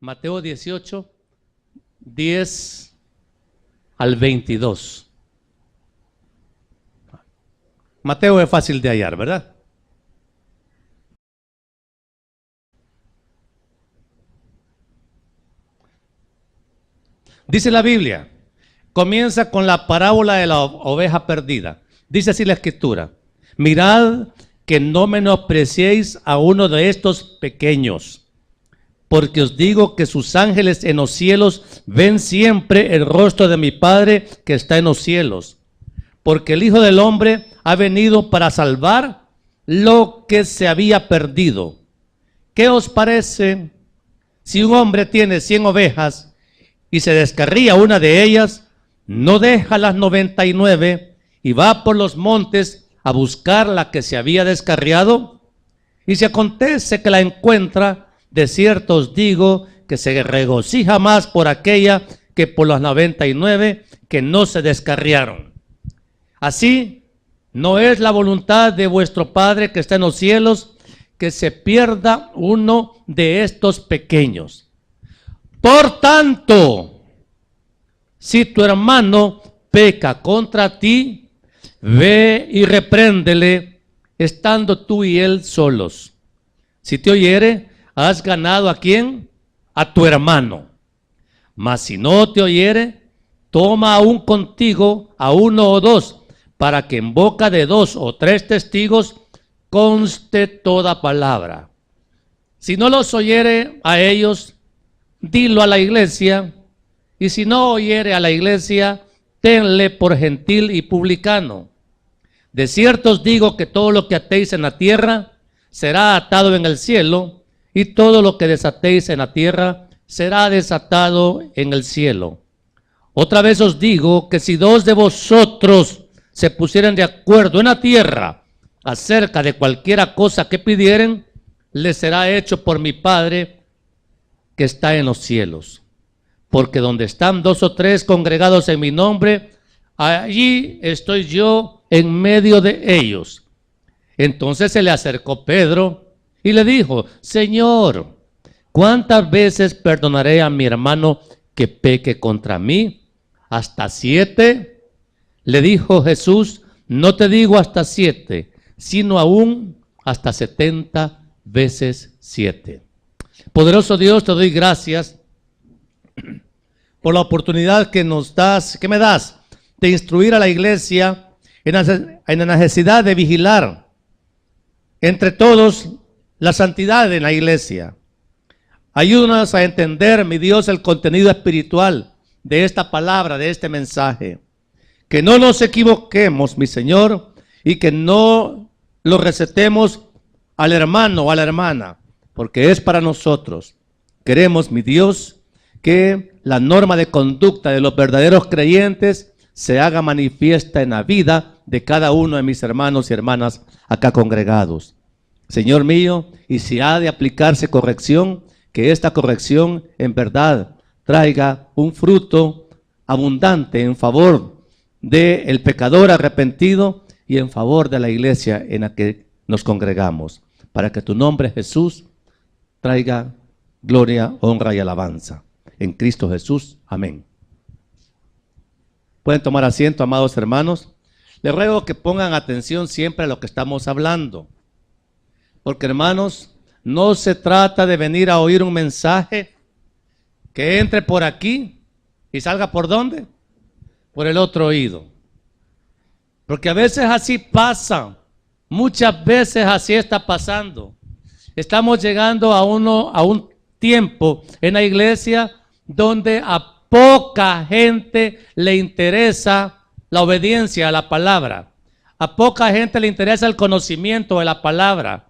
Mateo 18, 10 al 22. Mateo es fácil de hallar, ¿verdad? Dice la Biblia, comienza con la parábola de la oveja perdida. Dice así la Escritura: mirad que no menospreciéis a uno de estos pequeños, porque os digo que sus ángeles en los cielos ven siempre el rostro de mi Padre que está en los cielos. Porque el Hijo del Hombre ha venido para salvar lo que se había perdido. ¿Qué os parece si un hombre tiene 100 ovejas y se descarría una de ellas, no deja las 99 y va por los montes a buscar la que se había descarriado? Y si acontece que la encuentra, de cierto os digo que se regocija más por aquella que por las 99 que no se descarriaron. Así, no es la voluntad de vuestro Padre que está en los cielos que se pierda uno de estos pequeños. Por tanto, si tu hermano peca contra ti, ve y repréndele, estando tú y él solos. Si te oyere, has ganado ¿a quién? A tu hermano. Mas si no te oyere, toma aún contigo a uno o dos, para que en boca de 2 o 3 testigos conste toda palabra. Si no los oyere a ellos, dilo a la iglesia, y si no oyere a la iglesia, tenle por gentil y publicano. De cierto os digo que todo lo que atéis en la tierra será atado en el cielo, y todo lo que desatéis en la tierra será desatado en el cielo. Otra vez os digo que si 2 de vosotros se pusieran de acuerdo en la tierra acerca de cualquiera cosa que pidieren, les será hecho por mi Padre que está en los cielos. Porque donde están 2 o 3 congregados en mi nombre, allí estoy yo en medio de ellos. Entonces se le acercó Pedro y le dijo: Señor, ¿cuántas veces perdonaré a mi hermano que peque contra mí? ¿Hasta 7? Le dijo Jesús: no te digo hasta 7, sino aún hasta 70 veces 7. Poderoso Dios, te doy gracias por la oportunidad que me das de instruir a la iglesia en la necesidad de vigilar entre todos la santidad en la iglesia. Ayúdanos a entender, mi Dios, el contenido espiritual de esta palabra, de este mensaje. Que no nos equivoquemos, mi Señor, y que no lo recetemos al hermano o a la hermana, porque es para nosotros. Queremos, mi Dios, que la norma de conducta de los verdaderos creyentes se haga manifiesta en la vida de cada uno de mis hermanos y hermanas acá congregados. Señor mío, y si ha de aplicarse corrección, que esta corrección en verdad traiga un fruto abundante en favor del pecador arrepentido y en favor de la iglesia en la que nos congregamos, para que tu nombre, Jesús, traiga gloria, honra y alabanza. En Cristo Jesús. Amén. Pueden tomar asiento, amados hermanos. Les ruego que pongan atención siempre a lo que estamos hablando, porque, hermanos, no se trata de venir a oír un mensaje que entre por aquí y salga ¿por dónde? Por el otro oído. Porque a veces así pasa, muchas veces así está pasando. Estamos llegando a un tiempo en la iglesia donde a poca gente le interesa la obediencia a la palabra. A poca gente le interesa el conocimiento de la palabra.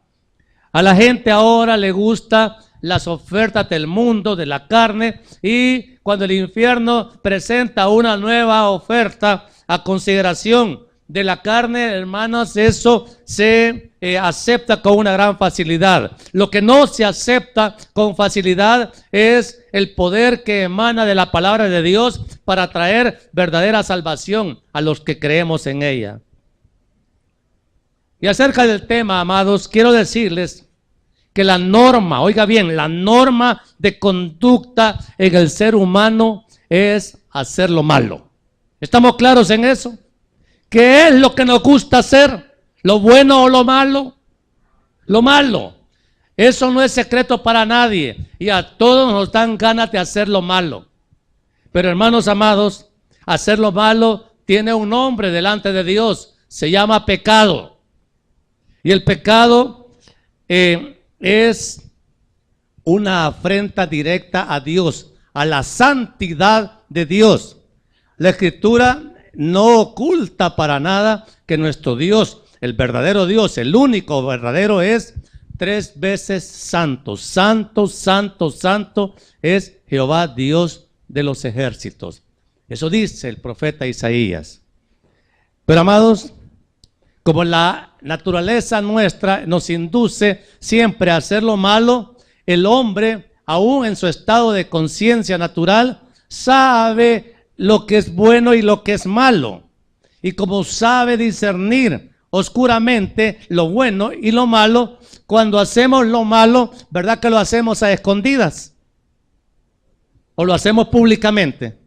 A la gente ahora le gusta las ofertas del mundo, de la carne, y cuando el infierno presenta una nueva oferta a consideración de la carne, hermanos, eso se acepta con una gran facilidad. Lo que no se acepta con facilidad es el poder que emana de la palabra de Dios para traer verdadera salvación a los que creemos en ella. Y acerca del tema, amados, quiero decirles que la norma, oiga bien, la norma de conducta en el ser humano es hacer lo malo. ¿Estamos claros en eso? ¿Qué es lo que nos gusta hacer? ¿Lo bueno o lo malo? Lo malo. Eso no es secreto para nadie y a todos nos dan ganas de hacer lo malo. Pero hermanos amados, hacer lo malo tiene un nombre delante de Dios, se llama pecado. Y el pecado es una afrenta directa a Dios, a la santidad de Dios. La Escritura no oculta para nada que nuestro Dios, el verdadero Dios, el único verdadero, es 3 veces santo. Santo, santo, santo es Jehová Dios de los ejércitos. Eso dice el profeta Isaías. Pero amados, como la naturaleza nuestra nos induce siempre a hacer lo malo, el hombre, aún en su estado de conciencia natural, sabe lo que es bueno y lo que es malo. Y como sabe discernir oscuramente lo bueno y lo malo, cuando hacemos lo malo, ¿verdad que lo hacemos a escondidas? ¿O lo hacemos públicamente?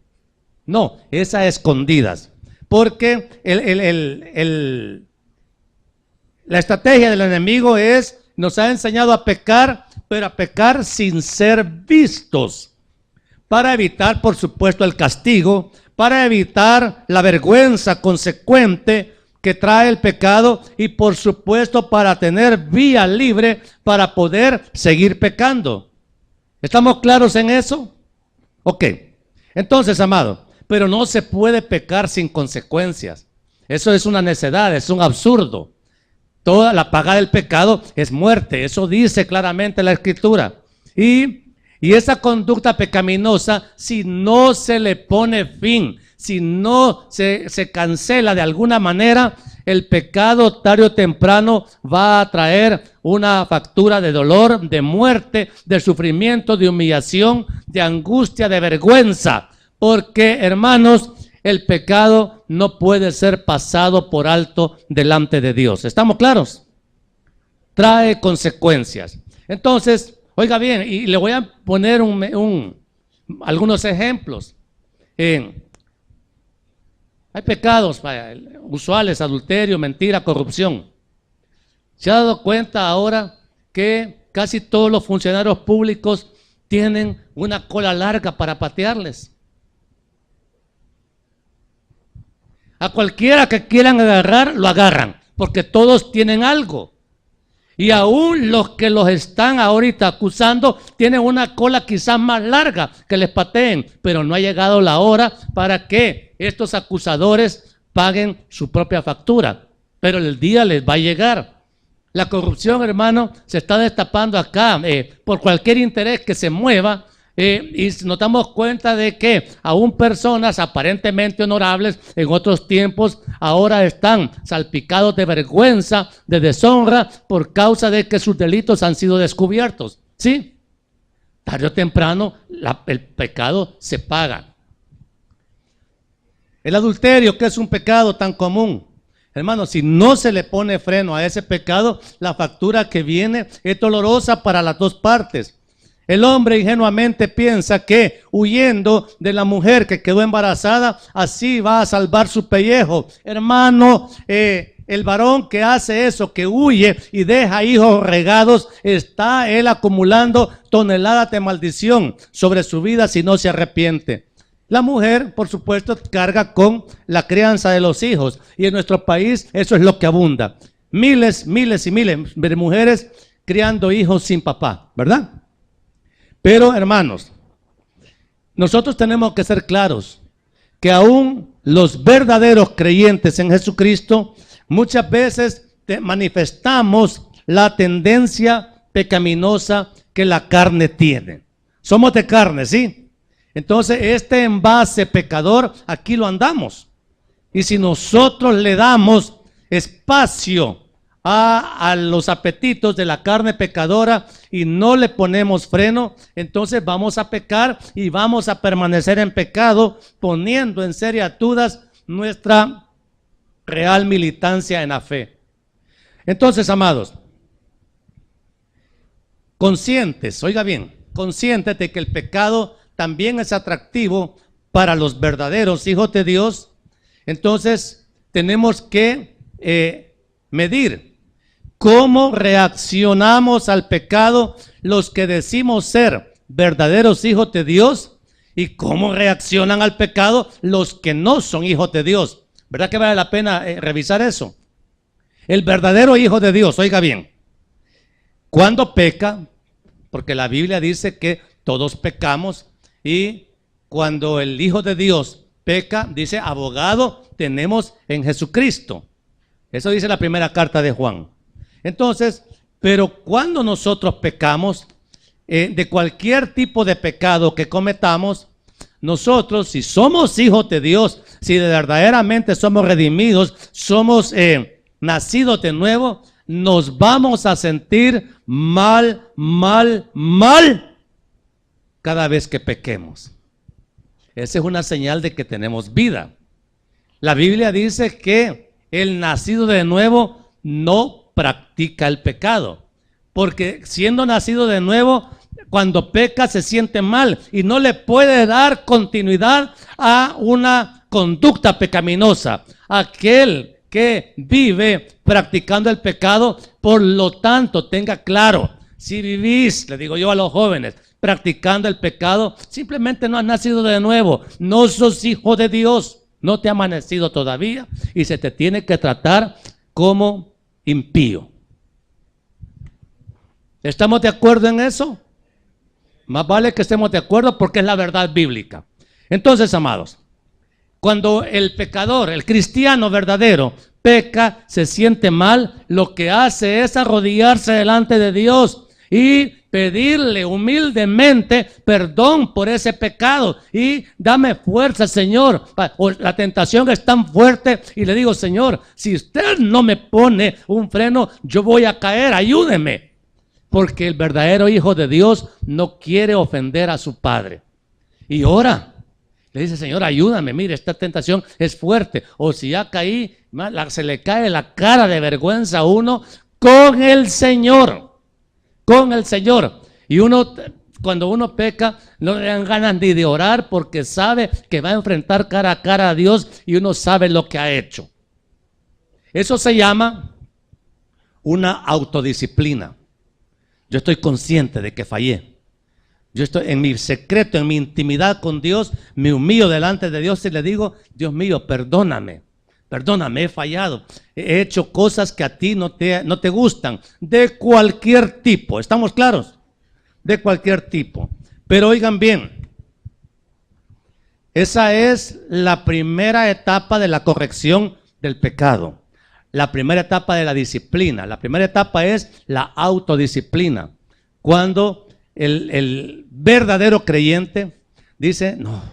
No, es a escondidas. Porque la estrategia del enemigo nos ha enseñado a pecar, pero a pecar sin ser vistos, para evitar, por supuesto, el castigo, para evitar la vergüenza consecuente que trae el pecado y, por supuesto, para tener vía libre para poder seguir pecando. ¿Estamos claros en eso? Ok. Entonces, amado, pero no se puede pecar sin consecuencias. Eso es una necedad, es un absurdo. Toda la paga del pecado es muerte. Eso dice claramente la Escritura. Y esa conducta pecaminosa, si no se le pone fin, si no se cancela de alguna manera, el pecado tarde o temprano va a traer una factura de dolor, de muerte, de sufrimiento, de humillación, de angustia, de vergüenza. Porque, hermanos, el pecado no puede ser pasado por alto delante de Dios. ¿Estamos claros? Trae consecuencias. Entonces, oiga bien, y le voy a poner algunos ejemplos. Hay pecados usuales: adulterio, mentira, corrupción. ¿Se ha dado cuenta ahora que casi todos los funcionarios públicos tienen una cola larga para patearles? A cualquiera que quieran agarrar, lo agarran, porque todos tienen algo. Y aún los que los están ahorita acusando tienen una cola quizás más larga que les pateen, pero no ha llegado la hora para que estos acusadores paguen su propia factura. Pero el día les va a llegar. La corrupción, hermano, se está destapando acá por cualquier interés que se mueva. Y nos damos cuenta de que aún personas aparentemente honorables en otros tiempos ahora están salpicados de vergüenza, de deshonra, por causa de que sus delitos han sido descubiertos. ¿Sí? Tarde o temprano el pecado se paga. El adulterio, que es un pecado tan común, hermano, si no se le pone freno a ese pecado, la factura que viene es dolorosa para las dos partes. El hombre ingenuamente piensa que huyendo de la mujer que quedó embarazada, así va a salvar su pellejo. Hermano, el varón que hace eso, que huye y deja hijos regados, está él acumulando toneladas de maldición sobre su vida si no se arrepiente. La mujer, por supuesto, carga con la crianza de los hijos, y en nuestro país eso es lo que abunda. Miles y miles de mujeres criando hijos sin papá, ¿verdad? Pero, hermanos, nosotros tenemos que ser claros que aún los verdaderos creyentes en Jesucristo muchas veces manifestamos la tendencia pecaminosa que la carne tiene. Somos de carne, ¿sí? Entonces, este envase pecador, aquí lo andamos. Y si nosotros le damos espacio a los apetitos de la carne pecadora y no le ponemos freno, entonces vamos a pecar y vamos a permanecer en pecado, poniendo en serias dudas nuestra real militancia en la fe. Entonces, amados, conscientes, oiga bien, conscientes de que el pecado también es atractivo para los verdaderos hijos de Dios, entonces tenemos que medir cómo reaccionamos al pecado los que decimos ser verdaderos hijos de Dios y cómo reaccionan al pecado los que no son hijos de Dios. ¿Verdad que vale la pena revisar eso? El verdadero hijo de Dios, oiga bien, cuando peca, porque la Biblia dice que todos pecamos, y cuando el Hijo de Dios peca, dice, abogado tenemos en Jesucristo. Eso dice la primera carta de Juan. Entonces, pero cuando nosotros pecamos, de cualquier tipo de pecado que cometamos, nosotros, si somos hijos de Dios, si verdaderamente somos redimidos, somos nacidos de nuevo, nos vamos a sentir mal cada vez que pequemos. Esa es una señal de que tenemos vida. La Biblia dice que el nacido de nuevo no practica el pecado, porque siendo nacido de nuevo, cuando peca se siente mal y no le puede dar continuidad a una conducta pecaminosa. Aquel que vive practicando el pecado, por lo tanto, tenga claro, si vivís, le digo yo a los jóvenes, practicando el pecado, simplemente no has nacido de nuevo, no sos hijo de Dios, no te ha amanecido todavía y se te tiene que tratar como impío. ¿Estamos de acuerdo en eso? Más vale que estemos de acuerdo porque es la verdad bíblica. Entonces, amados, cuando el pecador, el cristiano verdadero, peca, se siente mal, lo que hace es arrodillarse delante de Dios y pedirle humildemente perdón por ese pecado y dame fuerza, Señor. La tentación es tan fuerte y le digo, Señor, si usted no me pone un freno, yo voy a caer, ayúdeme. Porque el verdadero hijo de Dios no quiere ofender a su padre. Y ora. Le dice, Señor, ayúdame, mire, esta tentación es fuerte. O si ya caí, se le cae la cara de vergüenza a uno con el Señor. Con el Señor. Y uno, cuando uno peca, no le dan ganas ni de orar porque sabe que va a enfrentar cara a cara a Dios y uno sabe lo que ha hecho. Eso se llama una autodisciplina. Yo estoy consciente de que fallé. Yo estoy en mi secreto, en mi intimidad con Dios, me humillo delante de Dios y le digo, Dios mío, perdóname, he fallado, he hecho cosas que a ti no te gustan, de cualquier tipo, ¿estamos claros? De cualquier tipo. Pero oigan bien, esa es la primera etapa de la corrección del pecado. La primera etapa de la disciplina. La primera etapa es la autodisciplina. Cuando el verdadero creyente dice, no,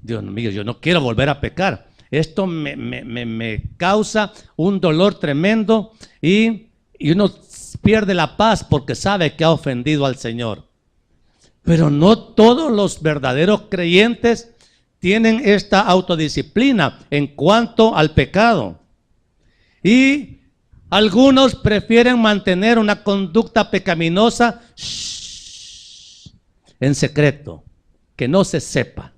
Dios mío, yo no quiero volver a pecar. Esto me causa un dolor tremendo y uno pierde la paz porque sabe que ha ofendido al Señor. Pero no todos los verdaderos creyentes tienen esta autodisciplina en cuanto al pecado. Y algunos prefieren mantener una conducta pecaminosa en secreto, que no se sepa.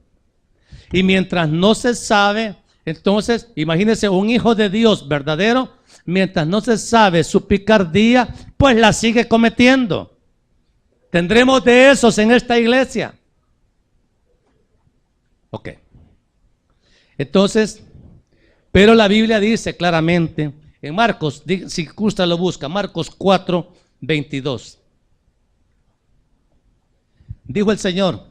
Y mientras no se sabe, entonces, imagínense un hijo de Dios verdadero, mientras no se sabe su picardía, pues la sigue cometiendo. ¿Tendremos de esos en esta iglesia? Ok. Entonces, pero la Biblia dice claramente, en Marcos, si gusta lo busca, Marcos 4:22. Dijo el Señor,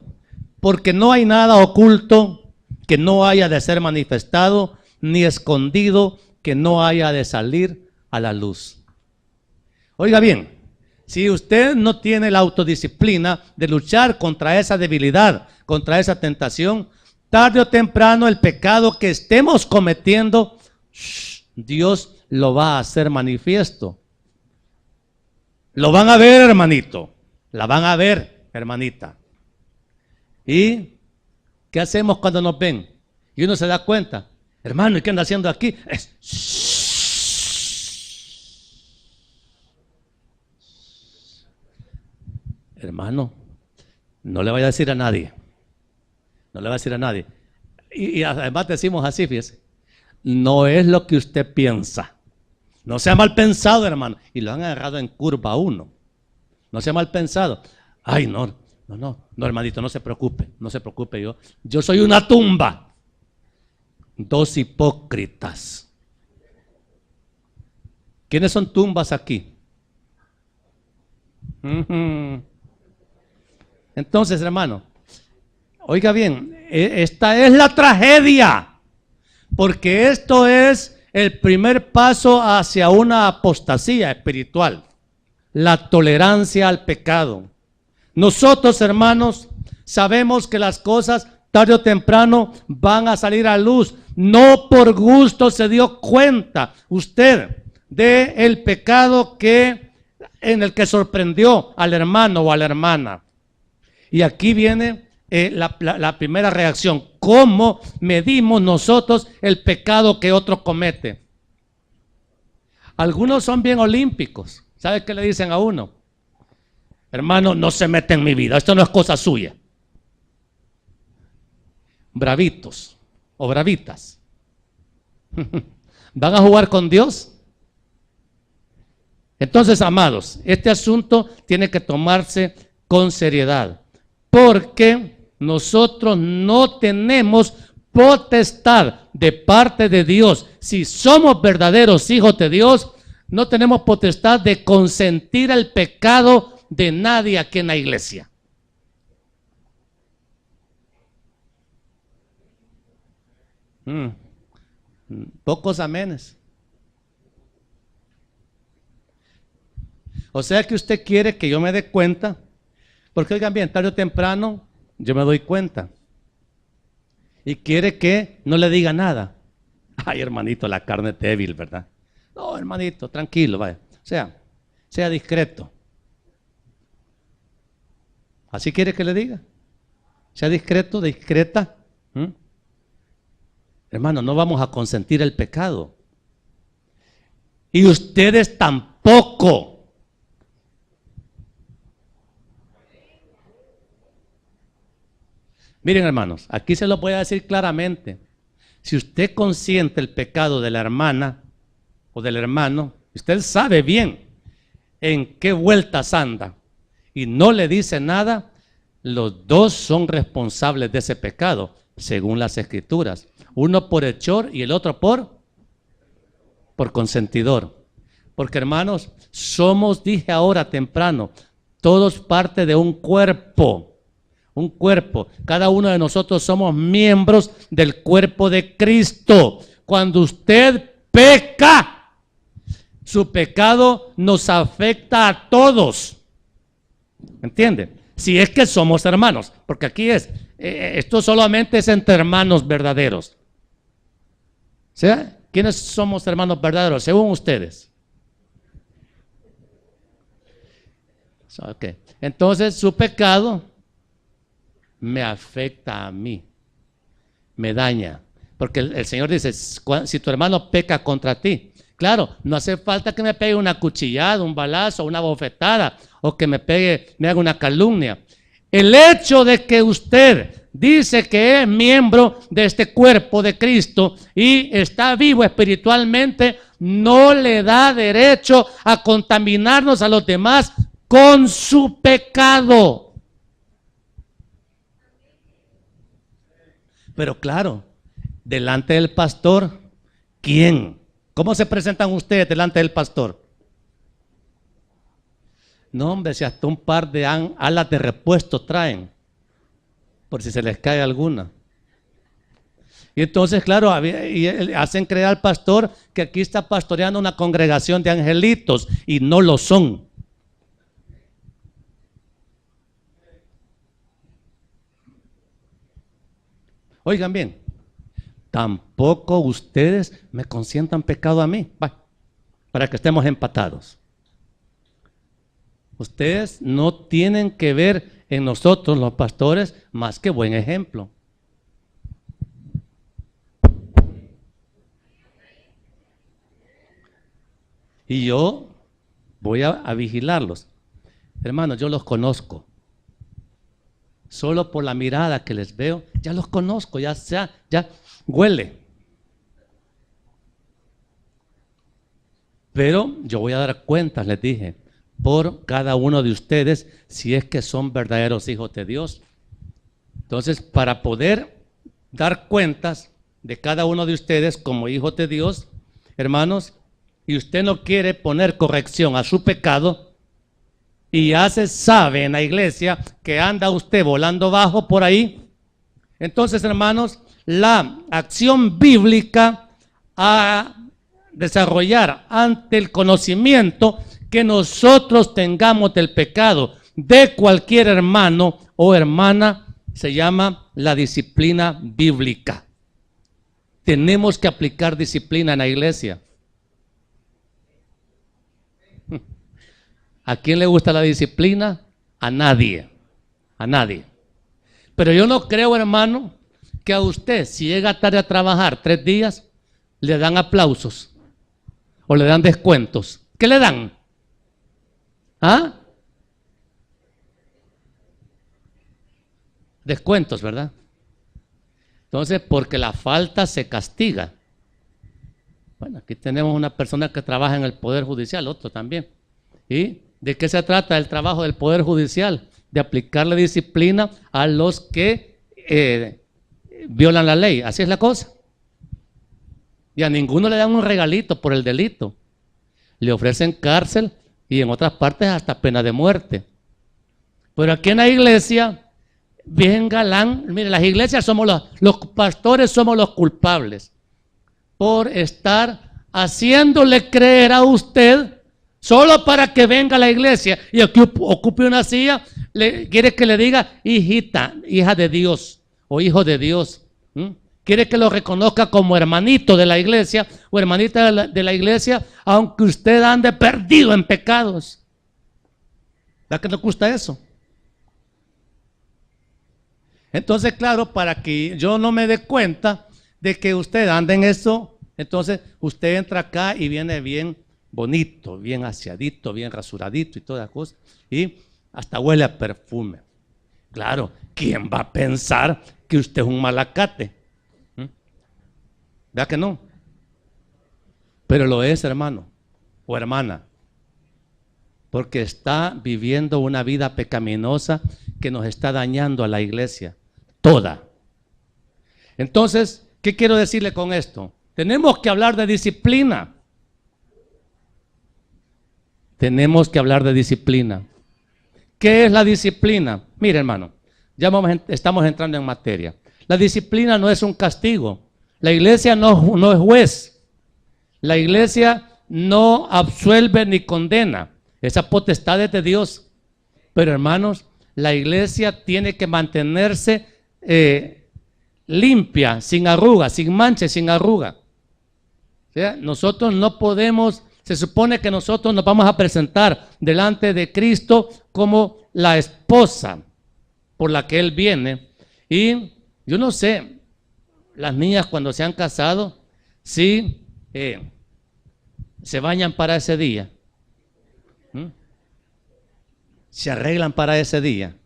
porque no hay nada oculto que no haya de ser manifestado, ni escondido que no haya de salir a la luz. Oiga bien, si usted no tiene la autodisciplina de luchar contra esa debilidad, contra esa tentación, tarde o temprano el pecado que estemos cometiendo, Dios lo va a hacer manifiesto. Lo van a ver, hermanito. La van a ver, hermanita. ¿Y qué hacemos cuando nos ven? Y uno se da cuenta, hermano, ¿y qué anda haciendo aquí? hermano, no le vaya a decir a nadie. No le va a decir a nadie. Y además decimos así, fíjese. No es lo que usted piensa. No sea mal pensado, hermano. Y lo han agarrado en curva a uno. No sea mal pensado. Ay, no, hermanito, no se preocupe. No se preocupe, yo soy una tumba. Dos hipócritas. ¿Quiénes son tumbas aquí? Entonces, hermano, oiga bien, esta es la tragedia, porque esto es el primer paso hacia una apostasía espiritual, la tolerancia al pecado. Nosotros, hermanos, sabemos que las cosas tarde o temprano van a salir a luz. No por gusto se dio cuenta usted del pecado en el que sorprendió al hermano o a la hermana. Y aquí viene la primera reacción. ¿Cómo medimos nosotros el pecado que otro comete? Algunos son bien olímpicos. ¿Sabe qué le dicen a uno? Hermano, no se mete en mi vida, esto no es cosa suya. Bravitos o bravitas. ¿Van a jugar con Dios? Entonces, amados, este asunto tiene que tomarse con seriedad, porque nosotros no tenemos potestad de parte de Dios. Si somos verdaderos hijos de Dios, no tenemos potestad de consentir el pecado de nadie aquí en la iglesia. Pocos amenes. O sea que usted quiere que yo me dé cuenta, porque oigan bien, tarde o temprano yo me doy cuenta. Y quiere que no le diga nada. Ay, hermanito, la carne es débil, ¿verdad? No, hermanito, tranquilo, vaya. Sea discreto. ¿Así quiere que le diga? Sea discreto, discreta. Hermano, no vamos a consentir el pecado. Y ustedes tampoco. Miren, hermanos, aquí se lo voy a decir claramente. Si usted consiente el pecado de la hermana o del hermano, usted sabe bien en qué vueltas anda y no le dice nada, los dos son responsables de ese pecado, según las Escrituras. Uno por hechor y el otro por consentidor. Porque, hermanos, dije ahora temprano, todos parte de un cuerpo. Un cuerpo. Cada uno de nosotros somos miembros del cuerpo de Cristo. Cuando usted peca, su pecado nos afecta a todos. ¿Entiende? Si es que somos hermanos, porque aquí esto solamente es entre hermanos verdaderos. ¿Sí? ¿Quiénes somos hermanos verdaderos? Según ustedes. Okay. Entonces su pecado me afecta a mí, me daña, porque el Señor dice, si tu hermano peca contra ti, claro, no hace falta que me pegue una cuchillada, un balazo, una bofetada, o que me haga una calumnia. El hecho de que usted dice que es miembro de este cuerpo de Cristo y está vivo espiritualmente, no le da derecho a contaminarnos a los demás con su pecado. Pero claro, delante del pastor, ¿quién? ¿Cómo se presentan ustedes delante del pastor? No, hombre, si hasta un par de alas de repuesto traen, por si se les cae alguna. Y entonces, claro, hacen creer al pastor que aquí está pastoreando una congregación de angelitos, y no lo son. Oigan bien, tampoco ustedes me consientan pecado a mí, para que estemos empatados. Ustedes no tienen que ver en nosotros los pastores más que buen ejemplo. Y yo voy a vigilarlos. Hermanos, yo los conozco. Solo por la mirada que les veo, ya los conozco, ya huele. Pero yo voy a dar cuentas, les dije, por cada uno de ustedes, si es que son verdaderos hijos de Dios. Entonces, para poder dar cuentas de cada uno de ustedes como hijos de Dios, hermanos, y usted no quiere poner corrección a su pecado, y ya se sabe en la iglesia que anda usted volando bajo por ahí, entonces, hermanos, la acción bíblica a desarrollar ante el conocimiento que nosotros tengamos del pecado de cualquier hermano o hermana se llama la disciplina bíblica. Tenemos que aplicar disciplina en la iglesia. ¿A quién le gusta la disciplina? A nadie, a nadie. Pero yo no creo, hermano, que a usted, si llega tarde a trabajar 3 días, le dan aplausos o le dan descuentos. ¿Qué le dan? ¿Ah? Descuentos, ¿verdad? Entonces, porque la falta se castiga. Bueno, aquí tenemos una persona que trabaja en el Poder Judicial, otro también. ¿Y de qué se trata el trabajo del Poder Judicial? De aplicarle disciplina a los que violan la ley. Así es la cosa. Y a ninguno le dan un regalito por el delito. Le ofrecen cárcel y en otras partes hasta pena de muerte. Pero aquí en la iglesia, bien galán, mire, las iglesias somos los pastores somos los culpables por estar haciéndole creer a usted solo para que venga a la iglesia y ocupe una silla, quiere que le diga hijita, hija de Dios o hijo de Dios. Quiere que lo reconozca como hermanito de la iglesia o hermanita de la iglesia, aunque usted ande perdido en pecados. ¿Verdad que le gusta eso? Entonces, claro, para que yo no me dé cuenta de que usted anda en eso, entonces usted entra acá y viene bien bonito, bien aseadito, bien rasuradito y todas las cosas, y hasta huele a perfume. Claro, ¿quién va a pensar que usted es un malacate? ¿Verdad que no? Pero lo es, hermano o hermana, porque está viviendo una vida pecaminosa que nos está dañando a la iglesia toda. Entonces, ¿qué quiero decirle con esto? Tenemos que hablar de disciplina. Tenemos que hablar de disciplina. ¿Qué es la disciplina? Mire, hermano, ya estamos entrando en materia. La disciplina no es un castigo. La iglesia no es juez. La iglesia no absuelve ni condena. Esa potestad es de Dios. Pero, hermanos, la iglesia tiene que mantenerse limpia, sin arruga, sin mancha, sin arruga. O sea, nosotros no podemos, se supone que nosotros nos vamos a presentar delante de Cristo como la esposa por la que Él viene. Y yo no sé, las niñas cuando se han casado, sí, se bañan para ese día. Se arreglan para ese día.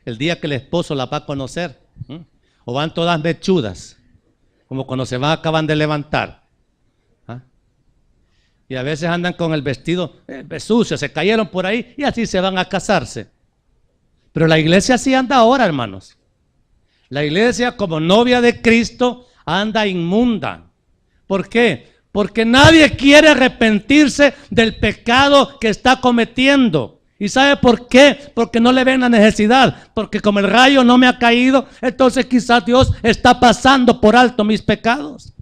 El día que el esposo la va a conocer. O van todas mechudas, como cuando se acaban de levantar. Y a veces andan con el vestido sucio, se cayeron por ahí y así se van a casarse. Pero la iglesia sí anda ahora, hermanos. La iglesia como novia de Cristo anda inmunda. ¿Por qué? Porque nadie quiere arrepentirse del pecado que está cometiendo. ¿Y sabe por qué? Porque no le ven la necesidad. Porque como el rayo no me ha caído, entonces quizás Dios está pasando por alto mis pecados.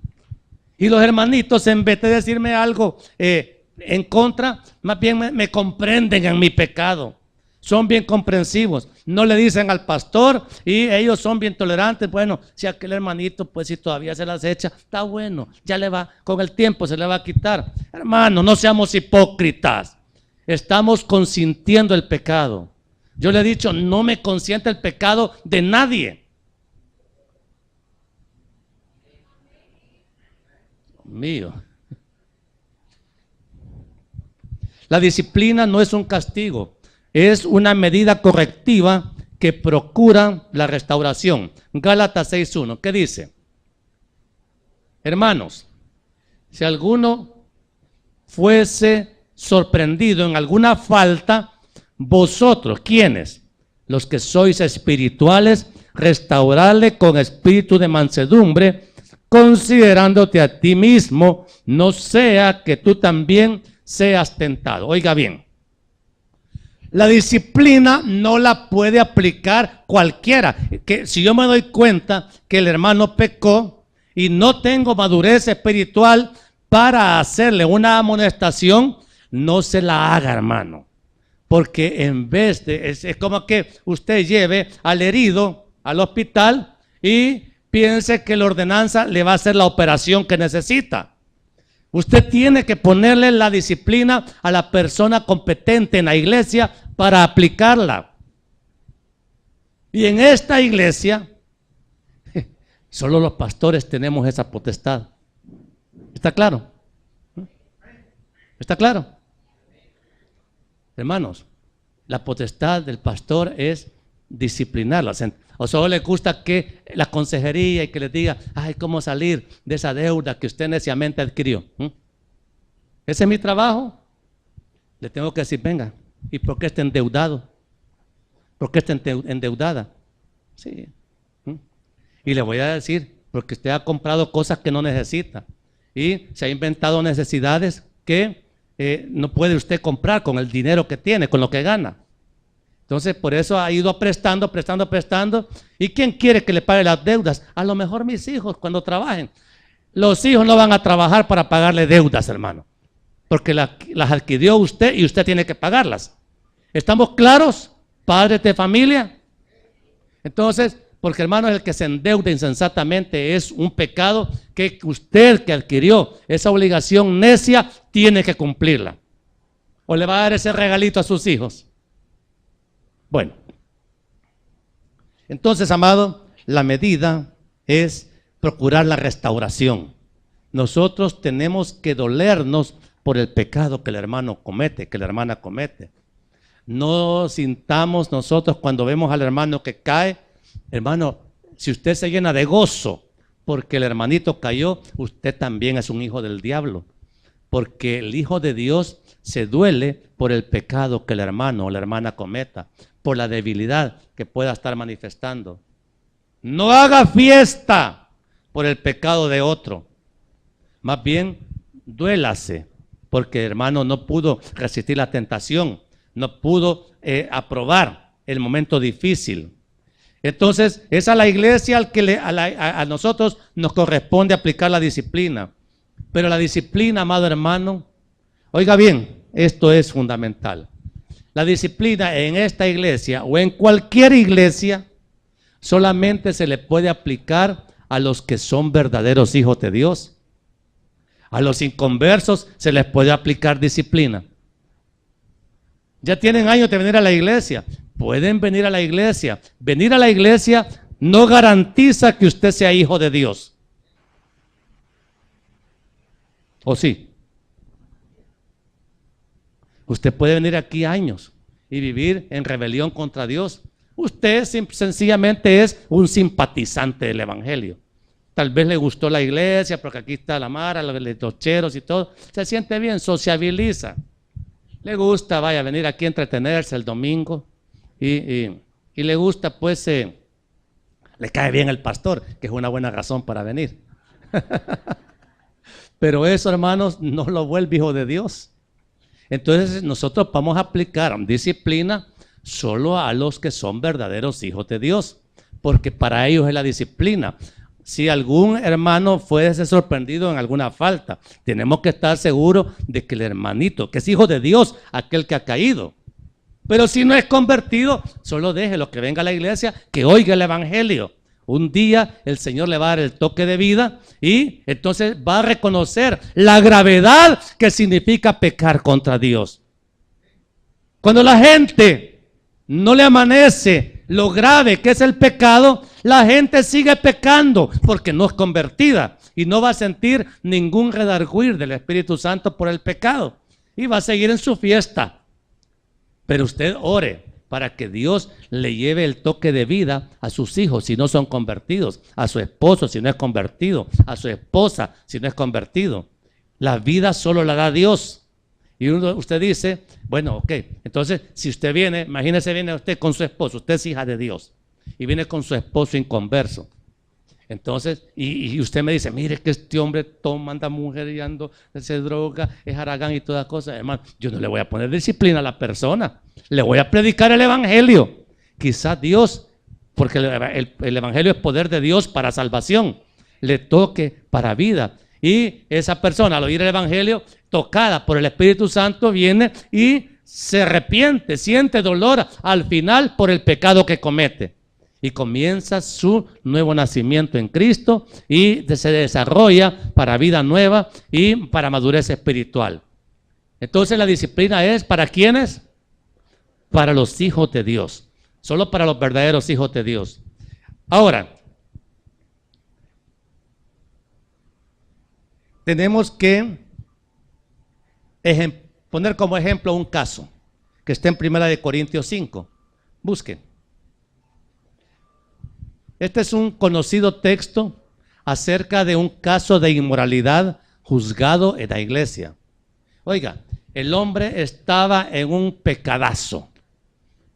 Y los hermanitos, en vez de decirme algo en contra, más bien me comprenden en mi pecado. Son bien comprensivos. No le dicen al pastor y ellos son bien tolerantes. Bueno, si aquel hermanito, pues si todavía se las echa, está bueno. Ya le va, con el tiempo se le va a quitar. Hermano, no seamos hipócritas. Estamos consintiendo el pecado. Yo le he dicho, no me consiente el pecado de nadie. Dios mío. La disciplina no es un castigo, es una medida correctiva que procuran la restauración. Gálatas 6:1, ¿qué dice? Hermanos, si alguno fuese sorprendido en alguna falta, vosotros, ¿quiénes? Los que sois espirituales, restaurarle con espíritu de mansedumbre, considerándote a ti mismo, no sea que tú también seas tentado. Oiga bien, la disciplina no la puede aplicar cualquiera. Que si yo me doy cuenta que el hermano pecó y no tengo madurez espiritual para hacerle una amonestación, no se la haga, hermano. Porque en vez de, es como que usted lleve al herido al hospital y piense que la ordenanza le va a hacer la operación que necesita. Usted tiene que ponerle la disciplina a la persona competente en la iglesia para aplicarla. Y en esta iglesia, solo los pastores tenemos esa potestad. ¿Está claro? ¿Está claro? Hermanos, la potestad del pastor es disciplinarlos. O solo le gusta que la consejería y que les diga, ay, cómo salir de esa deuda que usted neciamente adquirió. Ese es mi trabajo. Le tengo que decir, venga, ¿y por qué está endeudado? ¿Por qué está endeudada? Sí. Y le voy a decir, porque usted ha comprado cosas que no necesita y se ha inventado necesidades que no puede usted comprar con el dinero que tiene, con lo que gana. Entonces, por eso ha ido prestando. ¿Y quién quiere que le pague las deudas? A lo mejor mis hijos cuando trabajen. Los hijos no van a trabajar para pagarle deudas, hermano, porque las adquirió usted y usted tiene que pagarlas. ¿Estamos claros, padres de familia? Entonces, porque hermano, el que se endeuda insensatamente es un pecado que usted que adquirió esa obligación necia tiene que cumplirla. ¿O le va a dar ese regalito a sus hijos? Bueno, entonces, amado, la medida es procurar la restauración. Nosotros tenemos que dolernos por el pecado que el hermano comete, que la hermana comete. No sintamos nosotros cuando vemos al hermano que cae, hermano, si usted se llena de gozo porque el hermanito cayó, usted también es un hijo del diablo. Porque el hijo de Dios se duele por el pecado que el hermano o la hermana cometa, por la debilidad que pueda estar manifestando. No haga fiesta por el pecado de otro. Más bien, duélase, porque el hermano no pudo resistir la tentación, no pudo aprobar el momento difícil. Entonces, es a la iglesia a nosotros nos corresponde aplicar la disciplina. Pero la disciplina, amado hermano, oiga bien, esto es fundamental. La disciplina en esta iglesia o en cualquier iglesia solamente se le puede aplicar a los que son verdaderos hijos de Dios. A los inconversos se les puede aplicar disciplina. Ya tienen años de venir a la iglesia, pueden venir a la iglesia. Venir a la iglesia no garantiza que usted sea hijo de Dios. ¿O sí? Usted puede venir aquí años y vivir en rebelión contra Dios. Usted sencillamente es un simpatizante del evangelio. Tal vez le gustó la iglesia porque aquí está la mara, los tocheros y todo. Se siente bien, sociabiliza. Le gusta, vaya, a venir aquí a entretenerse el domingo. Y le gusta, pues, le cae bien el pastor, que es una buena razón para venir. Pero eso, hermanos, no lo vuelve hijo de Dios. Entonces nosotros vamos a aplicar disciplina solo a los que son verdaderos hijos de Dios, porque para ellos es la disciplina. Si algún hermano fuese sorprendido en alguna falta, tenemos que estar seguros de que el hermanito, que es hijo de Dios, aquel que ha caído. Pero si no es convertido, solo déjelo que venga a la iglesia, que oiga el evangelio. Un día el Señor le va a dar el toque de vida y entonces va a reconocer la gravedad que significa pecar contra Dios. Cuando la gente no le amanece lo grave que es el pecado, la gente sigue pecando porque no es convertida y no va a sentir ningún redarguir del Espíritu Santo por el pecado y va a seguir en su fiesta. Pero usted ore para que Dios le lleve el toque de vida a sus hijos si no son convertidos, a su esposo si no es convertido, a su esposa si no es convertido. La vida solo la da Dios. Y usted dice, bueno, ok, entonces si usted viene, imagínese, viene usted con su esposo, usted es hija de Dios, y viene con su esposo inconverso. Entonces, y usted me dice, mire que este hombre toma, anda mujeriando, se droga, es haragán y todas cosas. Hermano, yo no le voy a poner disciplina a la persona, le voy a predicar el evangelio. Quizás Dios, porque el evangelio es poder de Dios para salvación, le toque para vida. Y esa persona al oír el evangelio, tocada por el Espíritu Santo, viene y se arrepiente, siente dolor al final por el pecado que comete. Y comienza su nuevo nacimiento en Cristo y se desarrolla para vida nueva y para madurez espiritual. Entonces la disciplina es ¿para quiénes? Para los hijos de Dios. Solo para los verdaderos hijos de Dios. Ahora, tenemos que poner como ejemplo un caso que está en 1 Corintios 5. Busquen. Este es un conocido texto acerca de un caso de inmoralidad juzgado en la iglesia. Oiga, el hombre estaba en un pecadazo.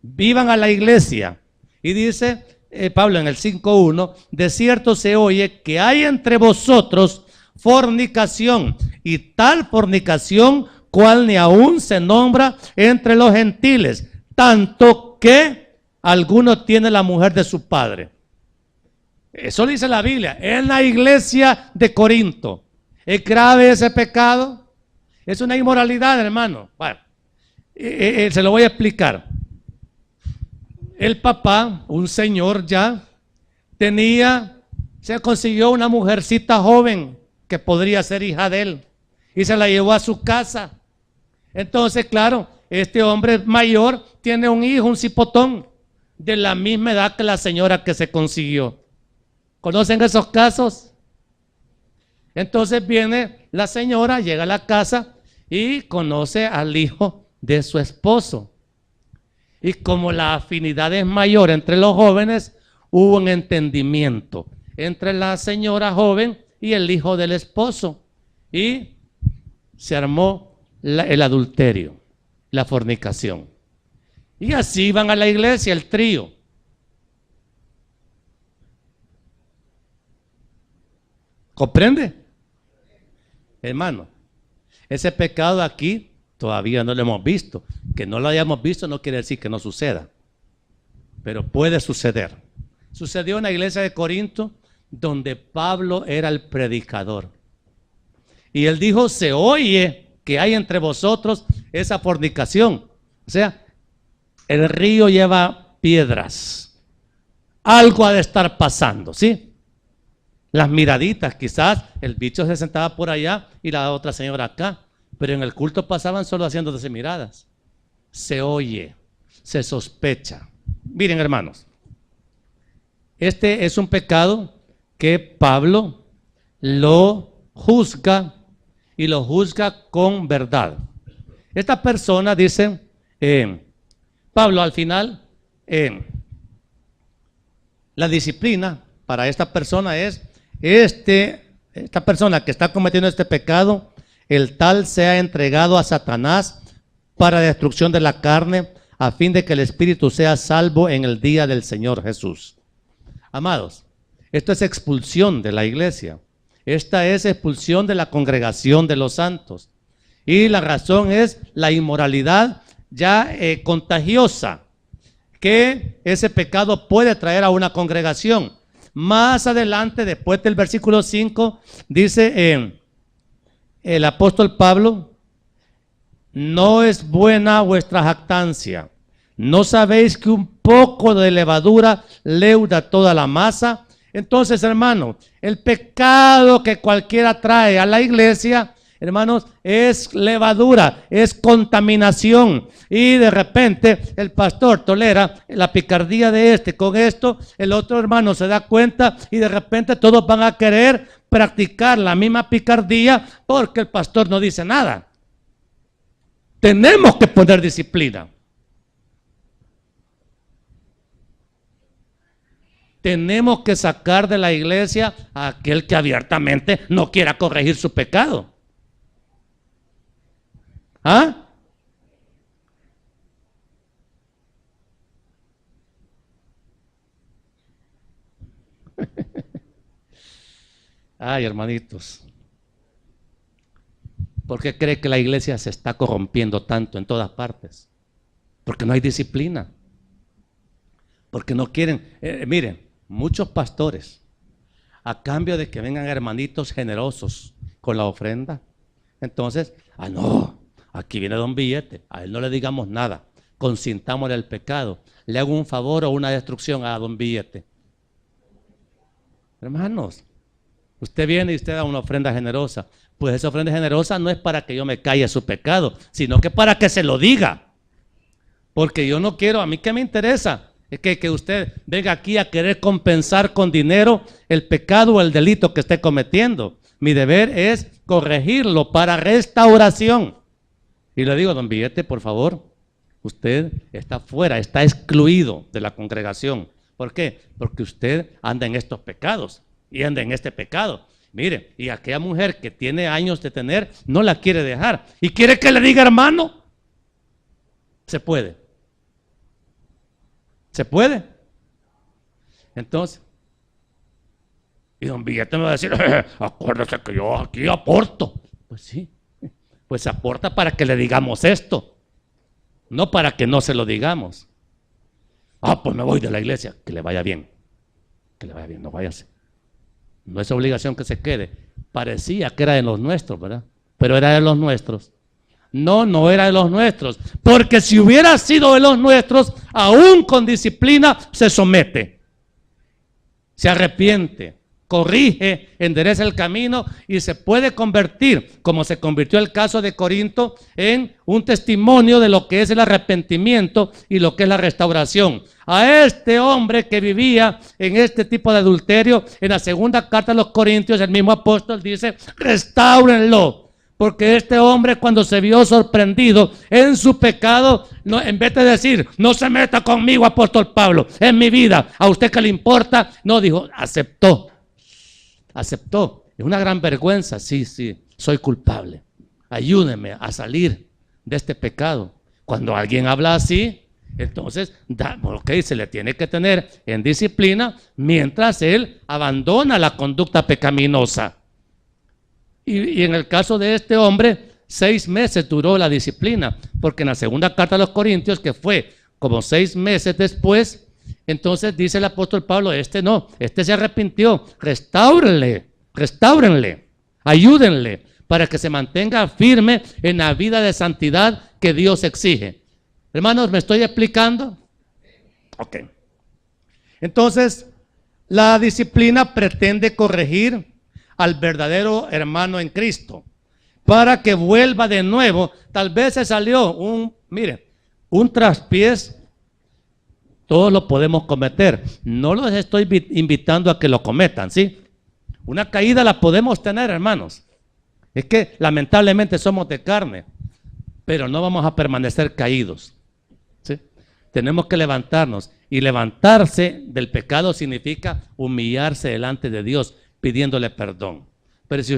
Vivan a la iglesia. Y dice Pablo en el 5:1, de cierto se oye que hay entre vosotros fornicación, y tal fornicación cual ni aún se nombra entre los gentiles, tanto que alguno tiene la mujer de su padre. Eso dice la Biblia, en la iglesia de Corinto. ¿Es grave ese pecado? Es una inmoralidad, hermano. Bueno, se lo voy a explicar. El papá, un señor ya, se consiguió una mujercita joven que podría ser hija de él y se la llevó a su casa. Entonces, claro, este hombre mayor tiene un hijo, un cipotón, de la misma edad que la señora que se consiguió. ¿Conocen esos casos? Entonces viene la señora, llega a la casa y conoce al hijo de su esposo. Y como la afinidad es mayor entre los jóvenes, hubo un entendimiento entre la señora joven y el hijo del esposo. Y se armó el adulterio, la fornicación. Y así van a la iglesia el trío. ¿Comprende? Hermano, ese pecado aquí todavía no lo hemos visto. Que no lo hayamos visto no quiere decir que no suceda, pero puede suceder. Sucedió en la iglesia de Corinto, donde Pablo era el predicador. Y él dijo, se oye que hay entre vosotros esa fornicación. O sea, el río lleva piedras. Algo ha de estar pasando, ¿sí? Las miraditas, quizás el bicho se sentaba por allá y la otra señora acá, pero en el culto pasaban solo haciéndose miradas. Se oye, se sospecha. Miren, hermanos, este es un pecado que Pablo lo juzga y lo juzga con verdad. Esta persona dice, Pablo al final, la disciplina para esta persona es, esta persona que está cometiendo este pecado, el tal sea entregado a Satanás para destrucción de la carne, a fin de que el espíritu sea salvo en el día del Señor Jesús. Amados, esto es expulsión de la iglesia. Esta es expulsión de la congregación de los santos. Y la razón es la inmoralidad ya contagiosa que ese pecado puede traer a una congregación. Más adelante, después del versículo 5, dice el apóstol Pablo, no es buena vuestra jactancia. ¿No sabéis que un poco de levadura leuda toda la masa? Entonces, hermanos, el pecado que cualquiera trae a la iglesia, hermanos, es levadura, es contaminación. Y de repente el pastor tolera la picardía de este con esto, el otro hermano se da cuenta y de repente todos van a querer practicar la misma picardía porque el pastor no dice nada. Tenemos que poner disciplina. tenemos que sacar de la iglesia a aquel que abiertamente no quiera corregir su pecado. ¿Ah? Ay, hermanitos, ¿por qué cree que la iglesia se está corrompiendo tanto en todas partes? Porque no hay disciplina. Porque no quieren, miren, muchos pastores, a cambio de que vengan hermanitos generosos con la ofrenda, entonces, no, aquí viene don Billete, a él no le digamos nada, consintámosle el pecado, le hago un favor o una destrucción a don Billete. Hermanos, usted viene y usted da una ofrenda generosa, pues esa ofrenda generosa no es para que yo me calle su pecado, sino que para que se lo diga, porque yo no quiero, a mí qué me interesa, es que usted venga aquí a querer compensar con dinero el pecado o el delito que esté cometiendo. Mi deber es corregirlo para restauración. Y le digo, don Billete, por favor, usted está fuera, está excluido de la congregación. ¿Por qué? Porque usted anda en estos pecados y anda en este pecado. Mire, y aquella mujer que tiene años de tener, no la quiere dejar. ¿Y quiere que le diga hermano? Se puede. ¿Se puede? Entonces, y don Billete me va a decir, acuérdese que yo aquí aporto. Pues sí, pues aporta para que le digamos esto, no para que no se lo digamos. Pues me voy de la iglesia, que le vaya bien, no váyase. No es obligación que se quede. Parecía que era de los nuestros, ¿verdad? Pero era de los nuestros. No era de los nuestros, porque si hubiera sido de los nuestros, aún con disciplina se somete, se arrepiente, corrige, endereza el camino y se puede convertir, como se convirtió el caso de Corinto, en un testimonio de lo que es el arrepentimiento y lo que es la restauración. A este hombre que vivía en este tipo de adulterio, en la segunda carta a los Corintios, el mismo apóstol dice, restáurenlo. Porque este hombre, cuando se vio sorprendido en su pecado, no, en vez de decir, no se meta conmigo, apóstol Pablo, en mi vida, a usted que le importa, no, dijo, aceptó. Es una gran vergüenza, sí, soy culpable. Ayúdeme a salir de este pecado. Cuando alguien habla así, entonces, se le tiene que tener en disciplina mientras él abandona la conducta pecaminosa. Y en el caso de este hombre, 6 meses duró la disciplina, porque en la segunda carta a los Corintios, que fue como 6 meses después, entonces dice el apóstol Pablo, este se arrepintió, restáurenle, ayúdenle, para que se mantenga firme en la vida de santidad que Dios exige. Hermanos, ¿me estoy explicando? Ok. Entonces, la disciplina pretende corregir al verdadero hermano en Cristo, para que vuelva de nuevo. Tal vez se salió un traspiés, todos lo podemos cometer, no los estoy invitando a que lo cometan, ¿sí? Una caída la podemos tener, hermanos, es que lamentablemente somos de carne, pero no vamos a permanecer caídos, ¿sí? Tenemos que levantarnos, y levantarse del pecado significa humillarse delante de Dios, pidiéndole perdón. Pero si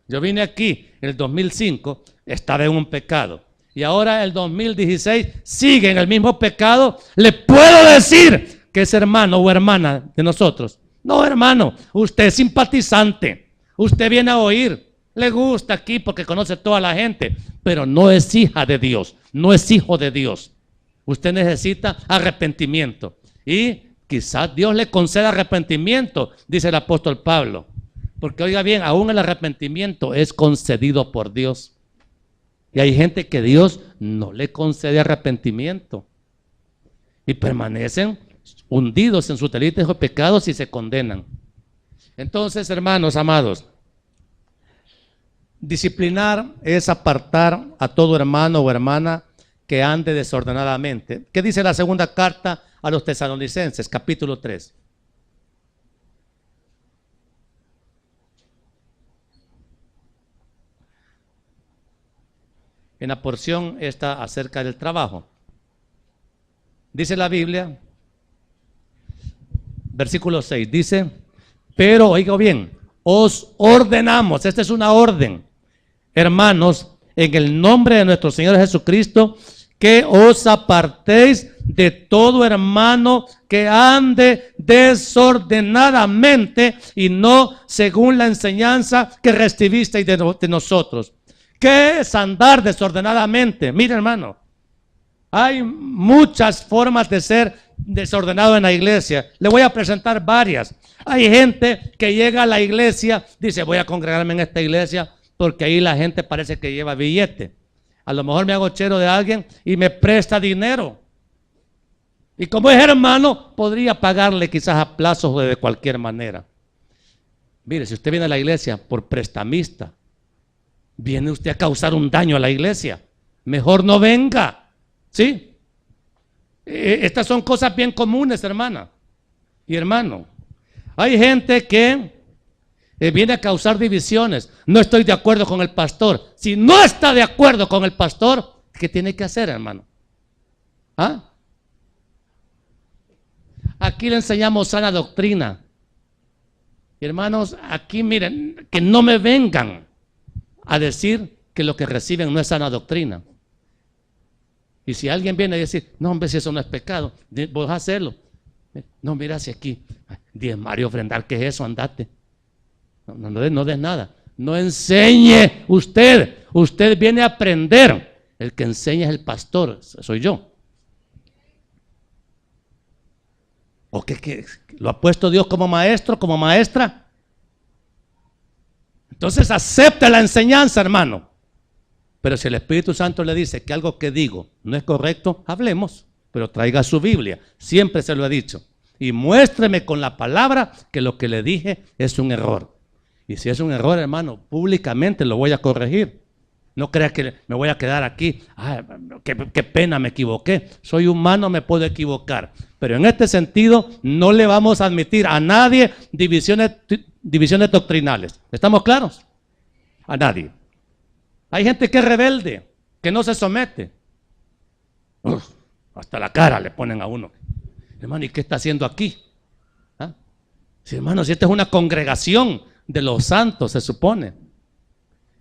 yo vine aquí en el 2005, estaba en un pecado, y ahora el 2016 sigue en el mismo pecado, ¿le puedo decir que es hermano o hermana de nosotros? No, hermano, usted es simpatizante, usted viene a oír, le gusta aquí porque conoce toda la gente, pero no es hija de Dios, no es hijo de Dios. Usted necesita arrepentimiento, y quizás Dios le conceda arrepentimiento, dice el apóstol Pablo. Porque oiga bien, aún el arrepentimiento es concedido por Dios. Y hay gente que Dios no le concede arrepentimiento. Y permanecen hundidos en sus delitos o pecados y se condenan. Entonces, hermanos amados, disciplinar es apartar a todo hermano o hermana que ande desordenadamente. ¿Qué dice la segunda carta a los Tesalonicenses, capítulo 3? En la porción está acerca del trabajo. Dice la Biblia, versículo 6, dice, pero, oiga bien, os ordenamos, esta es una orden, hermanos, en el nombre de nuestro Señor Jesucristo, que os apartéis de todo hermano que ande desordenadamente y no según la enseñanza que recibisteis de nosotros. ¿Qué es andar desordenadamente? Mire, hermano, hay muchas formas de ser desordenado en la iglesia. Le voy a presentar varias. Hay gente que llega a la iglesia, dice, voy a congregarme en esta iglesia porque ahí la gente parece que lleva billete. A lo mejor me hago chero de alguien y me presta dinero. Y como es hermano, podría pagarle quizás a plazos o de cualquier manera. Mire, si usted viene a la iglesia por prestamista, viene usted a causar un daño a la iglesia. Mejor no venga. ¿Sí? Estas son cosas bien comunes, hermana y hermano. Hay gente que viene a causar divisiones. No estoy de acuerdo con el pastor. Si no está de acuerdo con el pastor, ¿qué tiene que hacer, hermano? ¿Ah? Aquí le enseñamos sana doctrina. Hermanos, aquí miren, que no me vengan a decir que lo que reciben no es sana doctrina. Y si alguien viene a decir, no, hombre, si eso no es pecado, vos hacerlo. No, mira, si aquí, diezmar y ofrendar, ¿qué es eso? Andate. No des nada. No enseñe usted. Usted viene a aprender. El que enseña es el pastor, soy yo. ¿O que lo ha puesto Dios como maestro, como maestra? Entonces acepte la enseñanza, hermano. Pero si el Espíritu Santo le dice que algo que digo no es correcto, hablemos. Pero traiga su Biblia. Siempre se lo he dicho. Y muéstreme con la palabra que lo que le dije es un error. Y si es un error, hermano, públicamente lo voy a corregir. No crea que me voy a quedar aquí. Ay, qué pena, me equivoqué. Soy humano, me puedo equivocar. Pero en este sentido, no le vamos a admitir a nadie divisiones doctrinales. ¿Estamos claros? A nadie. Hay gente que es rebelde, que no se somete. Hasta la cara le ponen a uno. Hermano, ¿y qué está haciendo aquí? ¿Ah? Sí, hermano, si esta es una congregación de los santos, se supone.